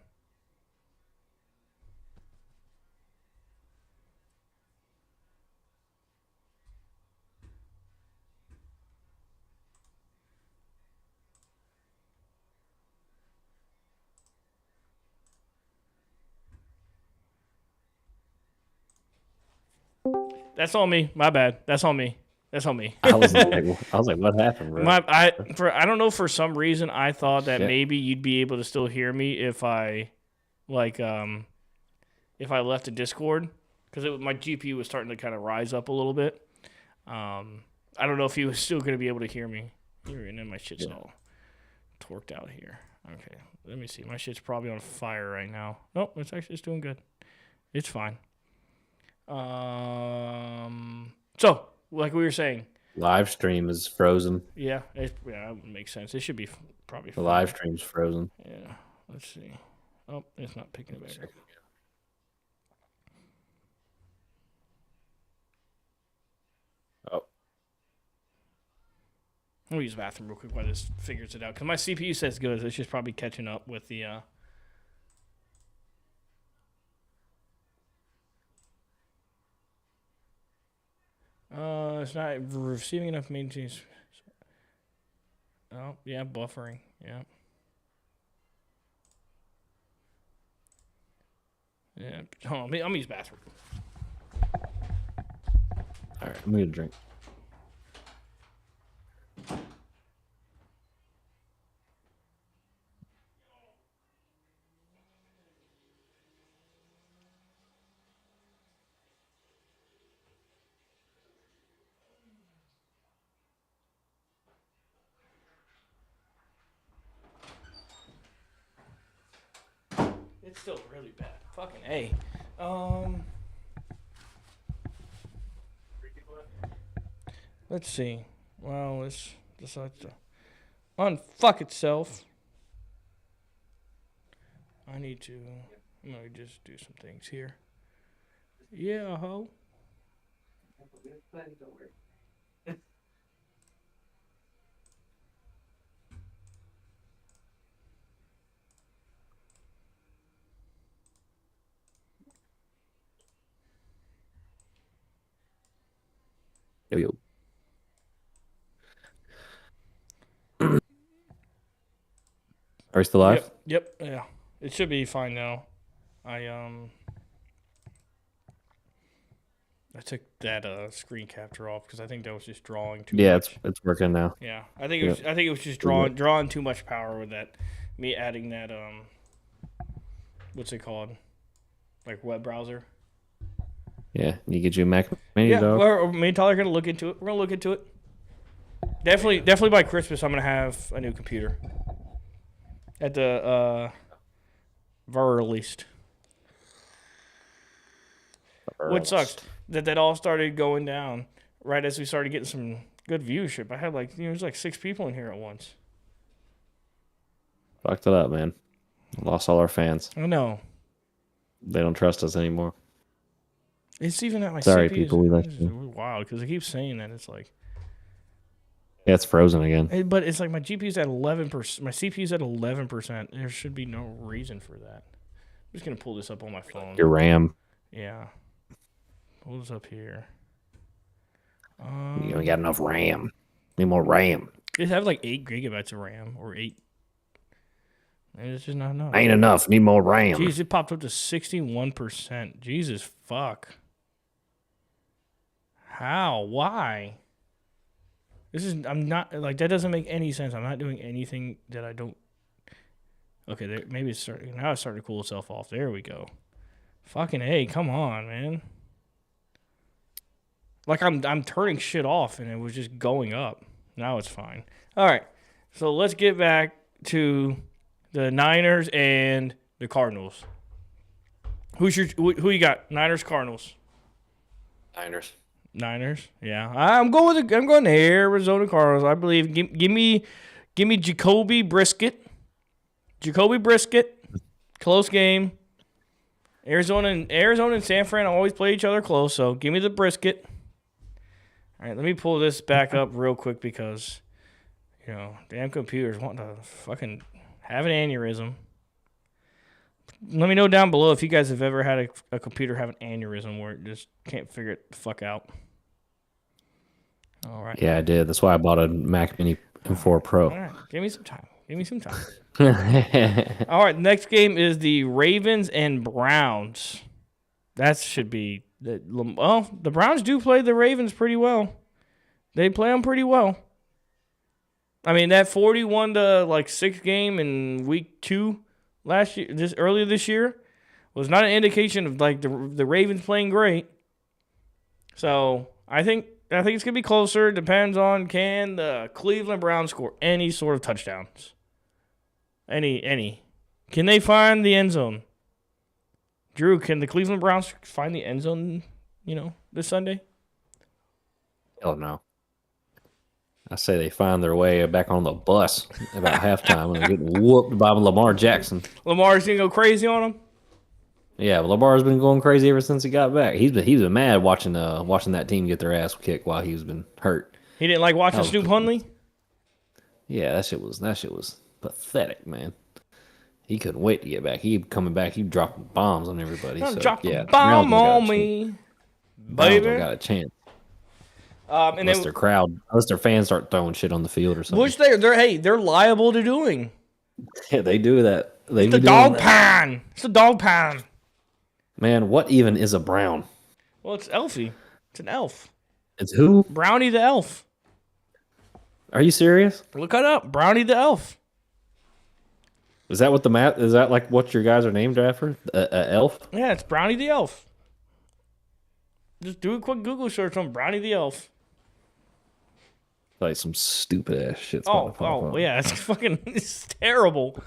That's on me. My bad. That's on me. That's on me.
I was like, what happened, bro?
I don't know, for some reason I thought that
Shit.
maybe you'd be able to still hear me if I if I left the Discord, because my GPU was starting to kind of rise up a little bit. I don't know if he was still going to be able to hear me. And then my shit's all torqued out here. Okay, let me see. My shit's probably on fire right now. Nope, it's doing good. It's fine. So, like we were saying,
Live stream is frozen.
yeah, that would make sense. It should be probably
The
fine.
live stream's frozen.
Yeah, let's see. Oh, it's not picking it back up.
Oh,
Let me use the bathroom real quick while this figures it out. Because my CPU says good. It's just probably catching up with the... it's not receiving enough maintenance. Oh, yeah, buffering. Yeah. Yeah. Hold on, I'm going to use the bathroom.
all right. I'm gonna drink.
It's still really bad. Fucking A. Let's see. Well, let's decide to unfuck itself. I'm gonna just do some things here. Yeah, ho.
Yo. Are you still live?
Yep. Yeah. It should be fine now. I took that screen capture off because I think that was just drawing too
Yeah,
much.
it's working now.
Yeah, I think it was just drawing too much power with that. Me adding that what's it called? Like web browser.
Yeah, you get you a Mac Mini,
Yeah,
dog.
me and Tyler are gonna look into it. We're gonna look into it. Definitely by Christmas I'm gonna have a new computer. At the very least. What sucks that all started going down right as we started getting some good viewership. I had there's like 6 people in here at once.
Fucked it up, man. Lost all our fans.
I know.
They don't trust us anymore.
It's even at my
Sorry,
CPU.
people, we like
This is
you.
wild because I keep saying that. It's like,
Yeah, it's frozen again.
but it's like my GPU's at 11%. My CPU's at 11%. There should be no reason for that. I'm just gonna pull this up on my phone.
Your RAM.
Yeah. Pull this up here.
You got enough RAM. Need more RAM.
It have like 8 gigabytes of RAM or 8. Maybe it's just not enough.
Ain't enough. Need more RAM.
Jeez, it popped up to 61%. Jesus fuck. How? Why? I'm not, like, that doesn't make any sense. I'm not doing anything that I don't. Okay, maybe it's starting, now it's starting to cool itself off. There we go. Fucking A, come on, man. Like, I'm turning shit off and it was just going up. Now it's fine. All right, so let's get back to the Niners and the Cardinals. Who you got? Niners, Cardinals. Niners. Yeah, I'm going to Arizona Cardinals. I believe. Give me Jacoby Brissett. Close game. Arizona and San Fran always play each other close, so give me the Brisket. All right, let me pull this back up real quick because, damn computers want to fucking have an aneurysm. Let me know down below if you guys have ever had a computer have an aneurysm where it just can't figure it the fuck out. All right.
Yeah, I did. That's why I bought a Mac Mini M4 Pro.
All right, give me some time. All right, next game is the Ravens and Browns. That should be the Browns do play the Ravens pretty well. They play them pretty well. I mean, that 41-6 game in week 2 earlier this year was not an indication of like the Ravens playing great. So I think it's gonna be closer. Depends on can the Cleveland Browns score any sort of touchdowns. Any. Can they find the end zone? Drew, can the Cleveland Browns find the end zone, this Sunday?
Hell no. I say they find their way back on the bus about halftime when they're getting whooped by Lamar Jackson.
Lamar's going to go crazy on them?
Yeah, Lamar's been going crazy ever since he got back. He's been mad watching that team get their ass kicked while he's been hurt.
He didn't like watching Snoop Hundley?
Yeah, that shit was pathetic, man. He couldn't wait to get back. He'd coming back. He'd dropping bombs on everybody.
Drop a bomb on me, baby.
Browns got a chance.
Unless
their fans start throwing shit on the field or something.
Which they're liable to doing.
Yeah, they do that.
It's the dog pound. It's the dog pound.
Man, what even is a Brown?
Well, it's Elfie. It's an elf.
It's who?
Brownie the elf.
Are you serious?
Look it up. Brownie the elf.
Is that what is that like what your guys are named after? A elf?
Yeah, it's Brownie the elf. Just do a quick Google search on Brownie the elf.
Like some stupid ass shit.
Yeah, it's terrible.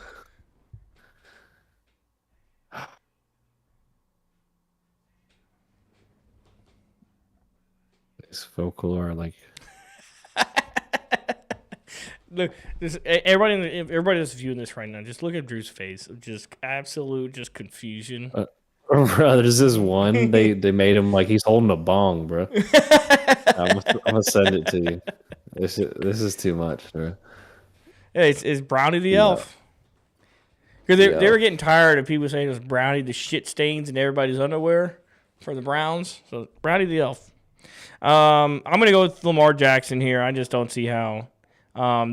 It's folklore, like.
Look, everybody that's viewing this right now, just look at Drew's face of just absolute confusion.
Bro, there's this one they made him like he's holding a bong, bro. I'm gonna send it to you. This is too much, bro.
Yeah, it's Brownie the elf. Because they were getting tired of people saying it was Brownie the shit stains in everybody's underwear for the Browns. So Brownie the elf. I'm gonna go with Lamar Jackson here. I just don't see how.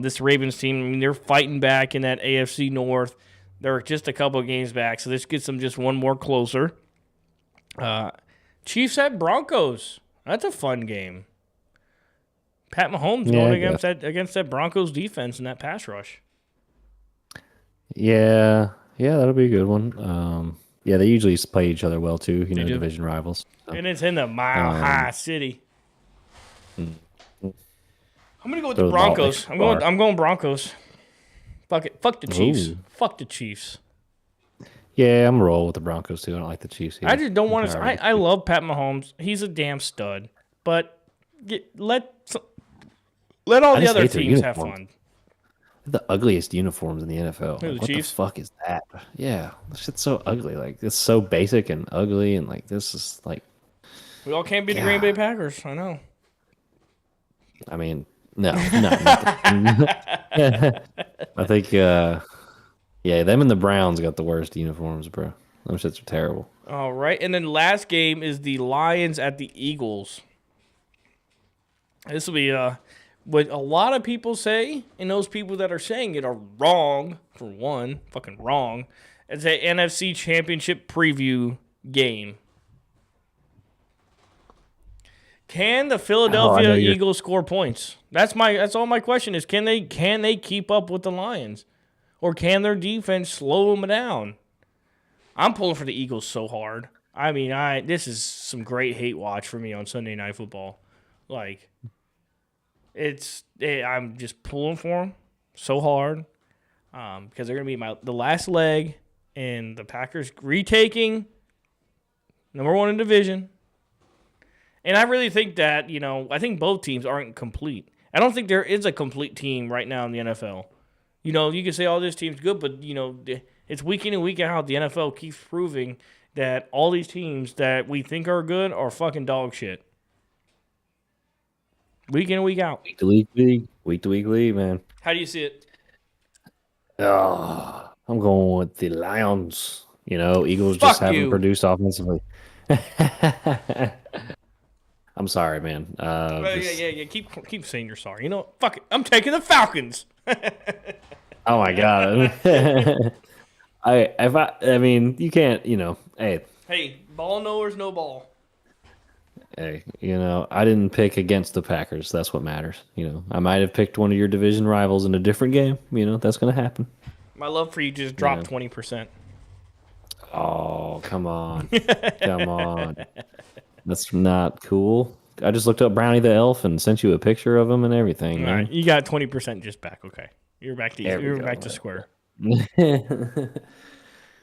This Ravens team, I mean, they're fighting back in that AFC North. They're just a couple of games back, so this gets them just one more closer. Chiefs at Broncos. That's a fun game. Pat Mahomes going against that Broncos defense and that pass rush.
Yeah, that'll be a good one. Yeah, they usually play each other well too. Division rivals. So.
And it's in the Mile High City. I'm gonna go with the Broncos. I'm going Broncos. Fuck it. Fuck the Chiefs.
Ooh.
Fuck the Chiefs.
Yeah, I'm gonna roll with the Broncos too. I don't like the Chiefs either.
I just don't want to. I love Pat Mahomes. He's a damn stud. But let all the other teams have fun.
The ugliest uniforms in the NFL.
Like,
what Chiefs? The fuck is that? Yeah, this shit's so ugly. Like it's so basic and ugly, and like this is like.
We all can't be the Green Bay Packers. I know.
I mean. No. I think, them and the Browns got the worst uniforms, bro. Those shits are terrible.
All right, and then last game is the Lions at the Eagles. This will be what a lot of people say, and those people that are saying it are wrong, for one, fucking wrong, is a NFC Championship preview game. Can the Philadelphia Eagles score points? That's all my question is. Can they keep up with the Lions? Or can their defense slow them down? I'm pulling for the Eagles so hard. I mean, this is some great hate watch for me on Sunday Night Football. Like, I'm just pulling for them so hard because they're going to be the last leg, and the Packers retaking number one in division. And I really think that, I think both teams aren't complete. I don't think there is a complete team right now in the NFL. You can say, this team's good, but, it's week in and week out. The NFL keeps proving that all these teams that we think are good are fucking dog shit. Week in and week out.
Week to week league. Week to week league, man.
How do you see it?
I'm going with the Lions. Eagles just haven't produced offensively. I'm sorry, man.
Yeah. Keep saying you're sorry. Fuck it. I'm taking the Falcons.
Oh my god. I mean, you can't. Hey.
Hey, ball knowers, no ball.
Hey, I didn't pick against the Packers. That's what matters. I might have picked one of your division rivals in a different game. That's going to happen.
My love for you just dropped 20%.
Oh, come on. Come on. That's not cool. I just looked up Brownie the Elf and sent you a picture of him and everything.
All right, you got 20% just back. Okay, you're back to square.
Did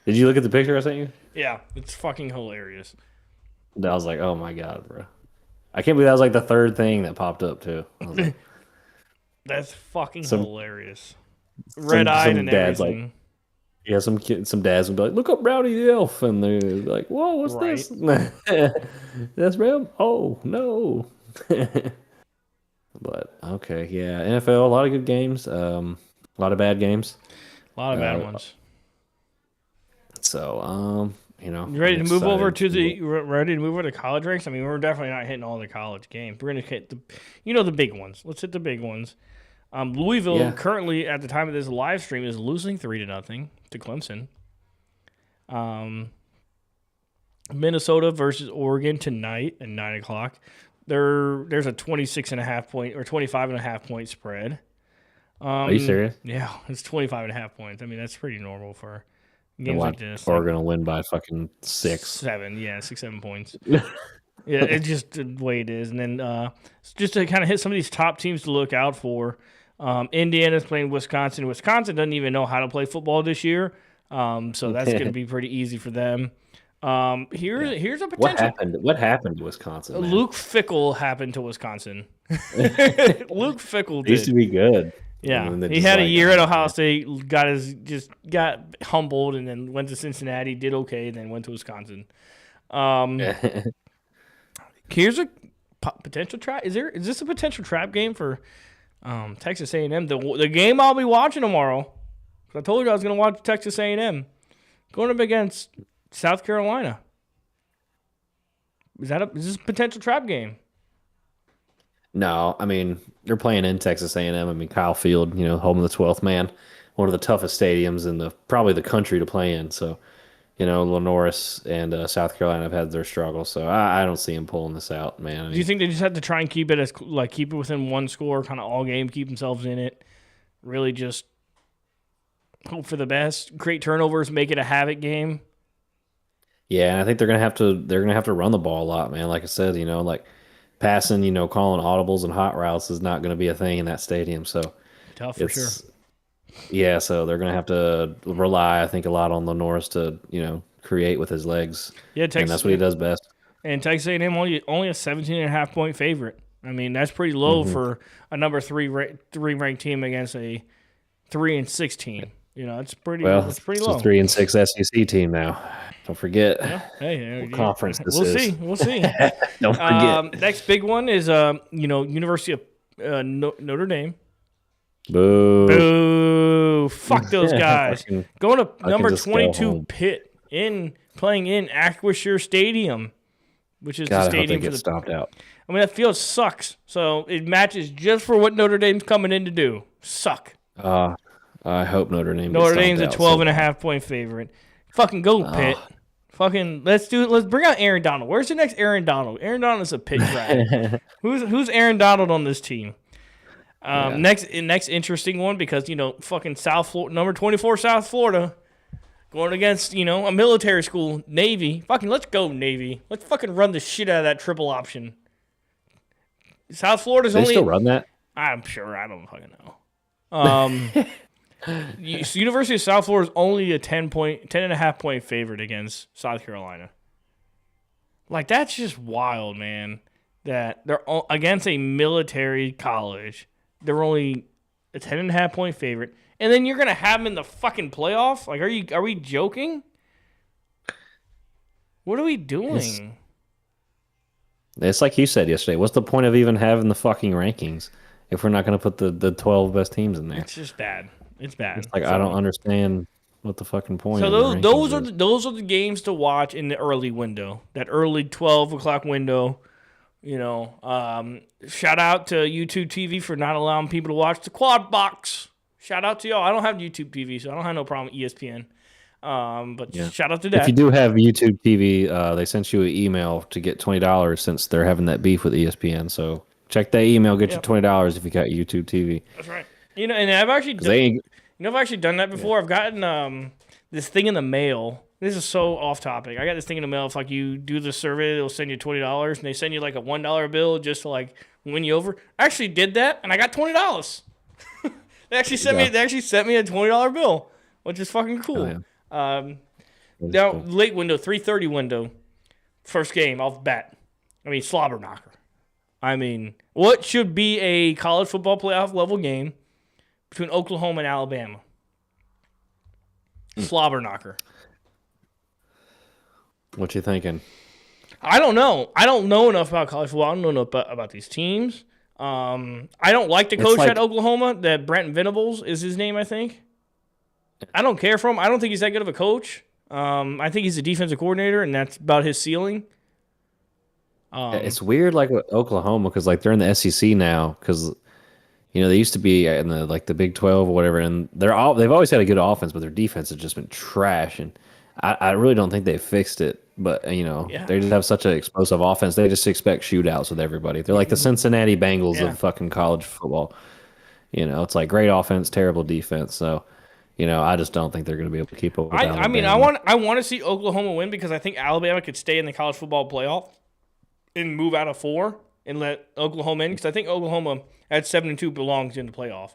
you look at the picture I sent you?
Yeah, it's fucking hilarious.
I was like, oh my god, bro! I can't believe that was like the third thing that popped up too. I was like,
that's fucking hilarious. Red-eyed and everything.
Like, yeah, some dads would be like, "Look up Brownie the Elf," and they're like, "Whoa, what's this?" That's Ram. Oh no. But okay, yeah, NFL, a lot of good games, a lot of bad games,
a lot of bad ones.
So,
you ready to move over to college ranks? I mean, we're definitely not hitting all the college games. We're gonna hit the big ones. Let's hit the big ones. Louisville currently at the time of this live stream is losing 3-0 to Clemson. Minnesota versus Oregon tonight at 9:00. There's a 26.5 point or 25.5 point spread.
Are you serious?
Yeah, it's 25.5 points. I mean, that's pretty normal for games like this.
Oregon will win by fucking
6-7 points. Yeah, it's just the way it is. And then just to kind of hit some of these top teams to look out for, Indiana's playing Wisconsin. Wisconsin doesn't even know how to play football this year, so that's going to be pretty easy for them. Here's a potential.
What happened to Wisconsin? Man?
Luke Fickell happened to Wisconsin. Luke Fickell did.
Used to be good.
Yeah, he had a year at Ohio State, got humbled, and then went to Cincinnati, did okay, and then went to Wisconsin. Here's a potential trap. Is this a potential trap game for Texas A&M? The game I'll be watching tomorrow. I told you I was going to watch Texas A&M going up against South Carolina. Is this a potential trap game?
No, I mean they're playing in Texas A&M. I mean Kyle Field, home of the 12th man, one of the toughest stadiums in probably the country to play in. So, Lenoris and South Carolina have had their struggles. So I don't see him pulling this out, man.
Do you think they just have to try and keep it within one score, kind of all game, keep themselves in it, really just hope for the best, create turnovers, make it a havoc game?
Yeah, and I think they're gonna have to run the ball a lot, man. Like I said, passing, calling audibles and hot routes is not going to be a thing in that stadium. So
tough for sure.
Yeah, so they're going to have to rely, I think, a lot on Lenoris to, create with his legs.
Yeah,
and that's what he does best.
And Texas A&M only a 17.5 point favorite. I mean, that's pretty low for a number three ranked team against a 3-6 team. It's pretty low. It's a
3-6 SEC team now. Don't forget.
Hey,
what conference this is.
We'll see.
Don't forget.
Next big one is University of Notre Dame.
Boo.
Boo. Fuck those guys. Going to number 22 Pitt playing in Acrisure Stadium. which is
God,
the
I hope they
stadium for
get
the.
stomped out.
I mean, that field sucks. So it matches just for what Notre Dame's coming in to do. Suck.
I hope Notre Dame gets
Notre
stomped
Dame's a
out
12
so
and a
bad.
half point favorite. Fucking go, Pitt. Let's bring out Aaron Donald. Where's the next Aaron Donald? Aaron Donald is a Pitt grad. Who's Aaron Donald on this team? Next interesting one because fucking South Florida, number 24 South Florida, going against a military school, Navy. Fucking let's go Navy. Let's fucking run the shit out of that triple option. South Florida's
They
only.
still run that?
I'm sure. I don't fucking know. University of South Florida is only a 10.5 point favorite against South Carolina. Like, that's just wild, man. That they're against a military college. They're only a 10.5 point favorite. And then you're going to have them in the fucking playoff? Like, are we joking? What are we doing?
It's like you said yesterday. What's the point of even having the fucking rankings if we're not going to put the 12 best teams in there?
It's just bad. It's bad.
It's like, I don't understand what the fucking point
So
of the rankings is.
those are the games to watch in the early window. That early 12 o'clock window. Shout out to YouTube TV for not allowing people to watch the quad box. Shout out to y'all. I don't have YouTube TV, so I don't have no problem with ESPN. But shout out to that.
If you do have YouTube TV, they sent you an email to get $20 since they're having that beef with ESPN. So check that email, get you $20 if you got YouTube TV.
That's right. And I've actually I've actually done that before. I've gotten this thing in the mail. This is so off topic. I got this thing in the mail. If like you do the survey, they'll send you $20, and they send you like a $1 bill just to like win you over. I actually did that, and I got $20. They actually sent me a $20 bill, which is fucking cool.
Oh, yeah.
Now
cool.
late window, 3:30 window, first game off bat. I mean slobber knocker. I mean, what should be a college football playoff level game between Oklahoma and Alabama? Slobber knocker.
What you thinking?
I don't know. I don't know enough about college football. I don't know enough about these teams. I don't like the coach at Oklahoma. That Brent Venables is his name, I think. I don't care for him. I don't think he's that good of a coach. I think he's a defensive coordinator, and that's about his ceiling.
It's weird, like with Oklahoma, because like they're in the SEC now, because they used to be in the Big 12 or whatever, and they've always had a good offense, but their defense has just been trash, and I really don't think they fixed it. But they just have such an explosive offense. They just expect shootouts with everybody. They're like the Cincinnati Bengals of fucking college football. It's like great offense, terrible defense. So, I just don't think they're going to be able to keep up with Alabama.
I mean, I want to see Oklahoma win because I think Alabama could stay in the college football playoff and move out of 4 and let Oklahoma in, because I think Oklahoma at 7-2 belongs in the playoff.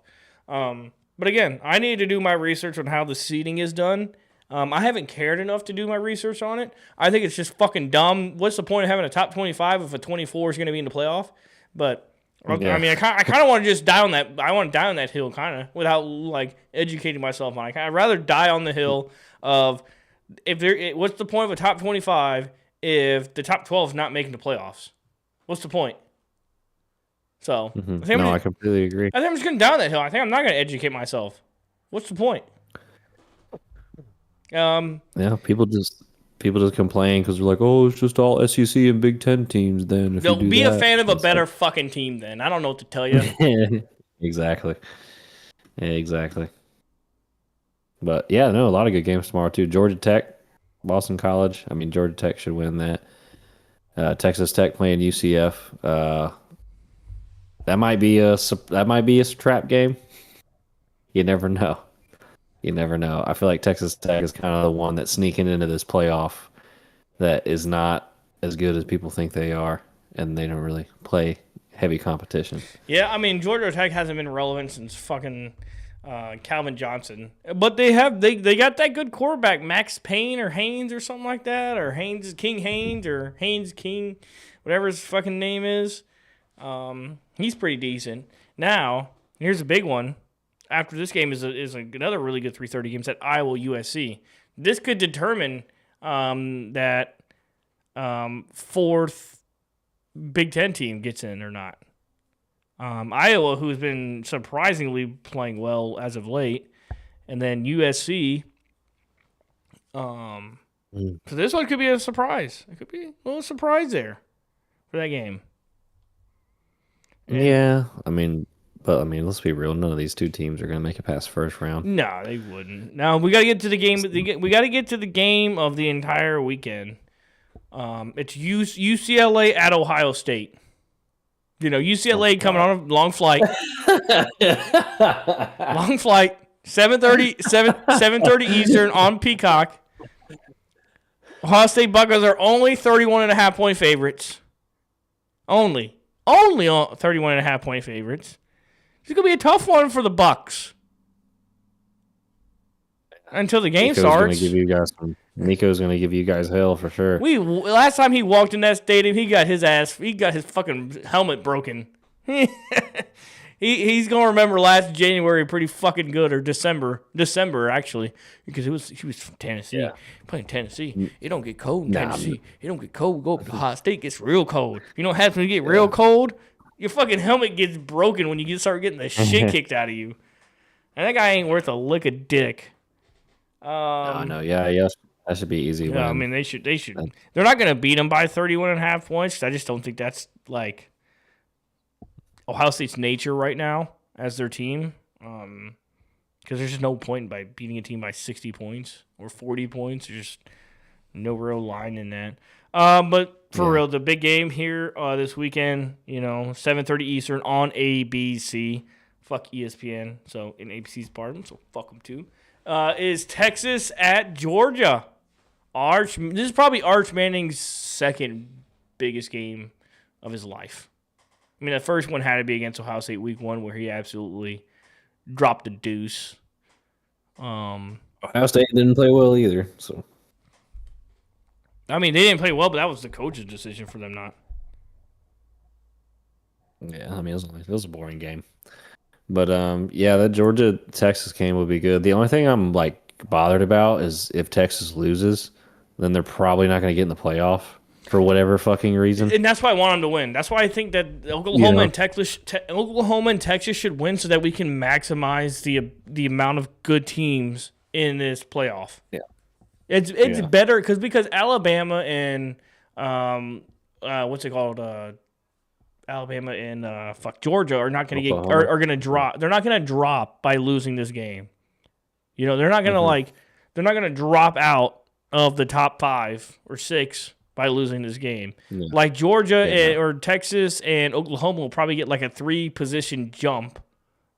But again, I need to do my research on how the seeding is done. I haven't cared enough to do my research on it. I think it's just fucking dumb. What's the point of having a top 25 if a 24 is going to be in the playoff? But I mean, I kind of want to just die on that. I want to die on that hill, kind of, without like educating myself on it. I'd rather die on the hill of what's the point of a top 25 if the top 12 is not making the playoffs? What's the point? So
I completely agree.
I think I'm just going to die on that hill. I think I'm not going to educate myself. What's the point?
People just complain because they're like, oh, it's just all SEC and Big Ten teams. Then
be a fan of a better fucking team. Then I don't know what to tell you.
Exactly. Yeah, exactly. But yeah, a lot of good games tomorrow too. Georgia Tech, Boston College. I mean, Georgia Tech should win that. Texas Tech playing UCF. That might be a trap game. You never know. You never know. I feel like Texas Tech is kind of the one that's sneaking into this playoff that is not as good as people think they are, and they don't really play heavy competition.
Yeah, I mean, Georgia Tech hasn't been relevant since fucking Calvin Johnson. But they got that good quarterback, Max Payne or Haynes or something like that, or King Haynes, whatever his fucking name is. He's pretty decent. Now, here's a big one. After this game is another really good 3:30 game. It's at Iowa USC. This could determine that fourth Big Ten team gets in or not. Iowa, who's been surprisingly playing well as of late, and then USC. So this one could be a surprise. It could be a little surprise there. for that game.
Yeah, I mean, let's be real. None of these two teams are going to make it past first round.
No, they wouldn't. Now we got to get to the game. We got to get to the game of the entire weekend. It's UCLA at Ohio State. UCLA coming on a long flight. Long flight. 7:30 Eastern on Peacock. Ohio State Buckeyes are only 31.5-point favorites. Only 31.5-point favorites. It's gonna be a tough one for the Bucks until the game starts.
Nico's gonna give you guys hell for sure.
Last time he walked in that stadium, he got his fucking helmet broken. He's gonna remember last January pretty fucking good, or December actually, because he was from Tennessee.
Yeah.
Playing Tennessee. It don't get cold in Tennessee. It don't get cold. Go up to Ohio State, it gets real cold. You know what happens when you get real cold? Your fucking helmet gets broken when you start getting the shit kicked out of you. And that guy ain't worth a lick of dick.
Yes. That should be easy.
Yeah, I mean, they should. They're not going to beat them by 31.5 points. I just don't think that's like Ohio State's nature right now as their team. Because there's just no point by beating a team by 60 points or 40 points. There's just no real line in that. But for real, the big game here this weekend, 7:30 Eastern on ABC. Fuck ESPN. So in ABC's pardon, so fuck them too. Is Texas at Georgia. This is probably Arch Manning's second biggest game of his life. I mean, the first one had to be against Ohio State week 1 where he absolutely dropped the deuce.
Ohio State didn't play well either. So,
I mean, they didn't play well, but that was the coach's decision for them not.
Yeah, I mean, it was a boring game. But, that Georgia-Texas game would be good. The only thing I'm, bothered about is if Texas loses, then they're probably not going to get in the playoff for whatever fucking reason.
And that's why I want them to win. That's why I think that Oklahoma and Texas should win so that we can maximize the amount of good teams in this playoff.
Yeah.
It's better because Alabama and Alabama and Georgia are not going to are going to drop. They're not going to drop by losing this game. They're not going to they're not going to drop out of the top 5 or 6 by losing this game. Yeah. Like Georgia or Texas and Oklahoma will probably get like a 3-position jump,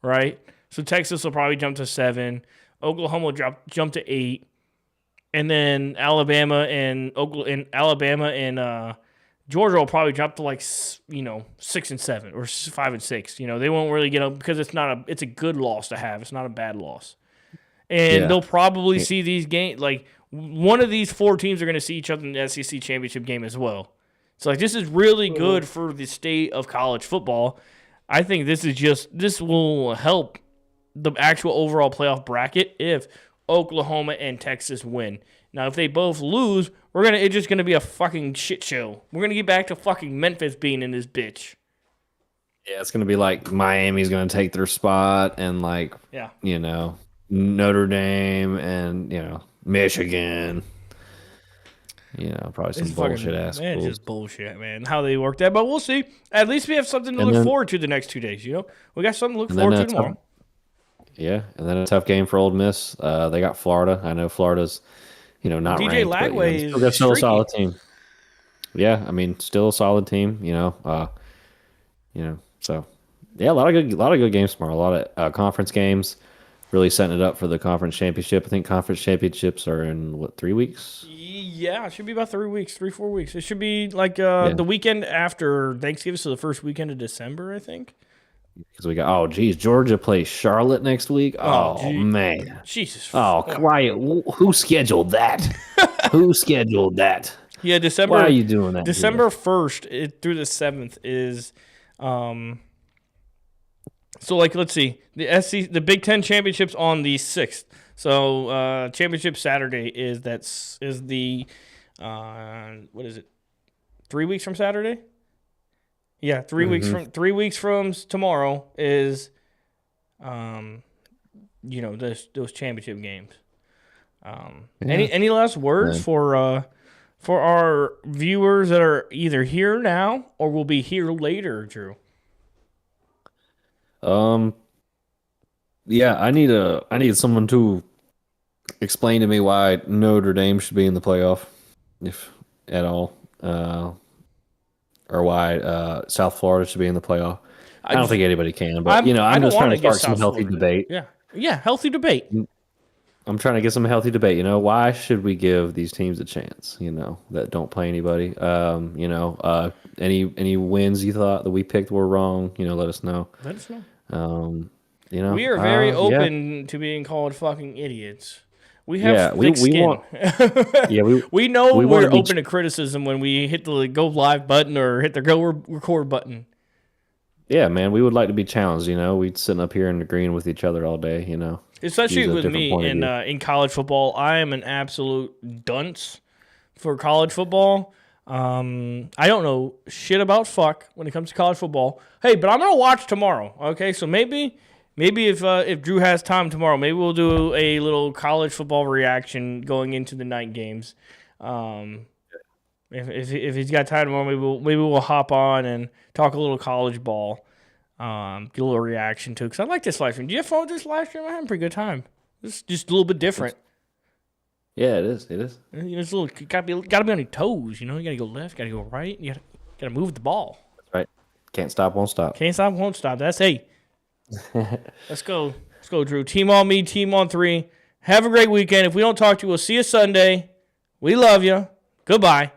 right? So Texas will probably jump to 7, Oklahoma will jump to 8, and then Alabama and Georgia will probably drop to 6 and 7 or 5 and 6. They won't really get up because it's a good loss to have. It's not a bad loss. And they'll probably see these games, one of these 4 teams are going to see each other in the SEC championship game as well. So this is really good for the state of college football. I think this will help the actual overall playoff bracket if Oklahoma and Texas win. Now, if they both lose, it's just gonna be a fucking shit show. We're gonna get back to fucking Memphis being in this bitch.
Yeah, it's gonna be like Miami's gonna take their spot, and Notre Dame and Michigan. Probably some bullshit ass.
Man, it's just bullshit, man. How they work that, but we'll see. At least we have something to look forward to the next 2 days. We got something to look forward to tomorrow.
Yeah, and then a tough game for Ole Miss. They got Florida. I know Florida's, not
DJ
ranked,
Lagway
but, still a solid team. Yeah, I mean, still a solid team. So yeah, a lot of good games tomorrow. A lot of conference games. Really setting it up for the conference championship. I think conference championships are in 3 weeks.
Yeah, it should be about 3 weeks, 3-4 weeks. It should be the weekend after Thanksgiving, so the first weekend of December, I think.
Because we got Georgia plays Charlotte next week. Oh man,
Jesus.
Oh, quiet. Who scheduled that? Who scheduled that?
Yeah, December.
Why are you doing that?
December 1st through the 7th is, So let's see, the Big Ten championships on the 6th. So championship Saturday is the what is it? 3 weeks from Saturday. Yeah, 3 weeks from 3 weeks from tomorrow is, those championship games. Any last words for for our viewers that are either here now or will be here later, Drew?
Yeah, I need someone to explain to me why Notre Dame should be in the playoff, if at all, or why South Florida should be in the playoff. I don't think anybody can, but
I
I'm
don't
just trying
want
to
to get
start some
South
healthy
Florida.
debate.
Yeah, healthy debate.
I'm trying to get some healthy debate. Why should we give these teams a chance? That don't play anybody. Any wins you thought that we picked were wrong? Let us know.
Let us know.
We
are very open to being called fucking idiots. We have
we
skin.
want.
We know
we
we're
wanna be
open to criticism when we hit the go live button or hit the go record button.
Yeah, man, we would like to be challenged. We'd sitting up here and agreeing with each other all day.
Especially with me in college football, I am an absolute dunce for college football. I don't know shit about fuck when it comes to college football. Hey, but I'm gonna watch tomorrow. Okay, so maybe if Drew has time tomorrow, maybe we'll do a little college football reaction going into the night games. If he's got time tomorrow, maybe we'll hop on and talk a little college ball. Get a little reaction to it, because I like this live stream. Do you have fun with this live stream? I had a pretty good time. It's just a little bit different.
Yeah, it is. It's
a little, gotta be on your toes. You gotta go left, gotta go right. You gotta move the ball.
That's right. Can't stop, won't stop.
Can't stop, won't stop. That's hey. Let's go, Drew. Team on me, team on 3. Have a great weekend. If we don't talk to you, we'll see you Sunday. We love you. Goodbye.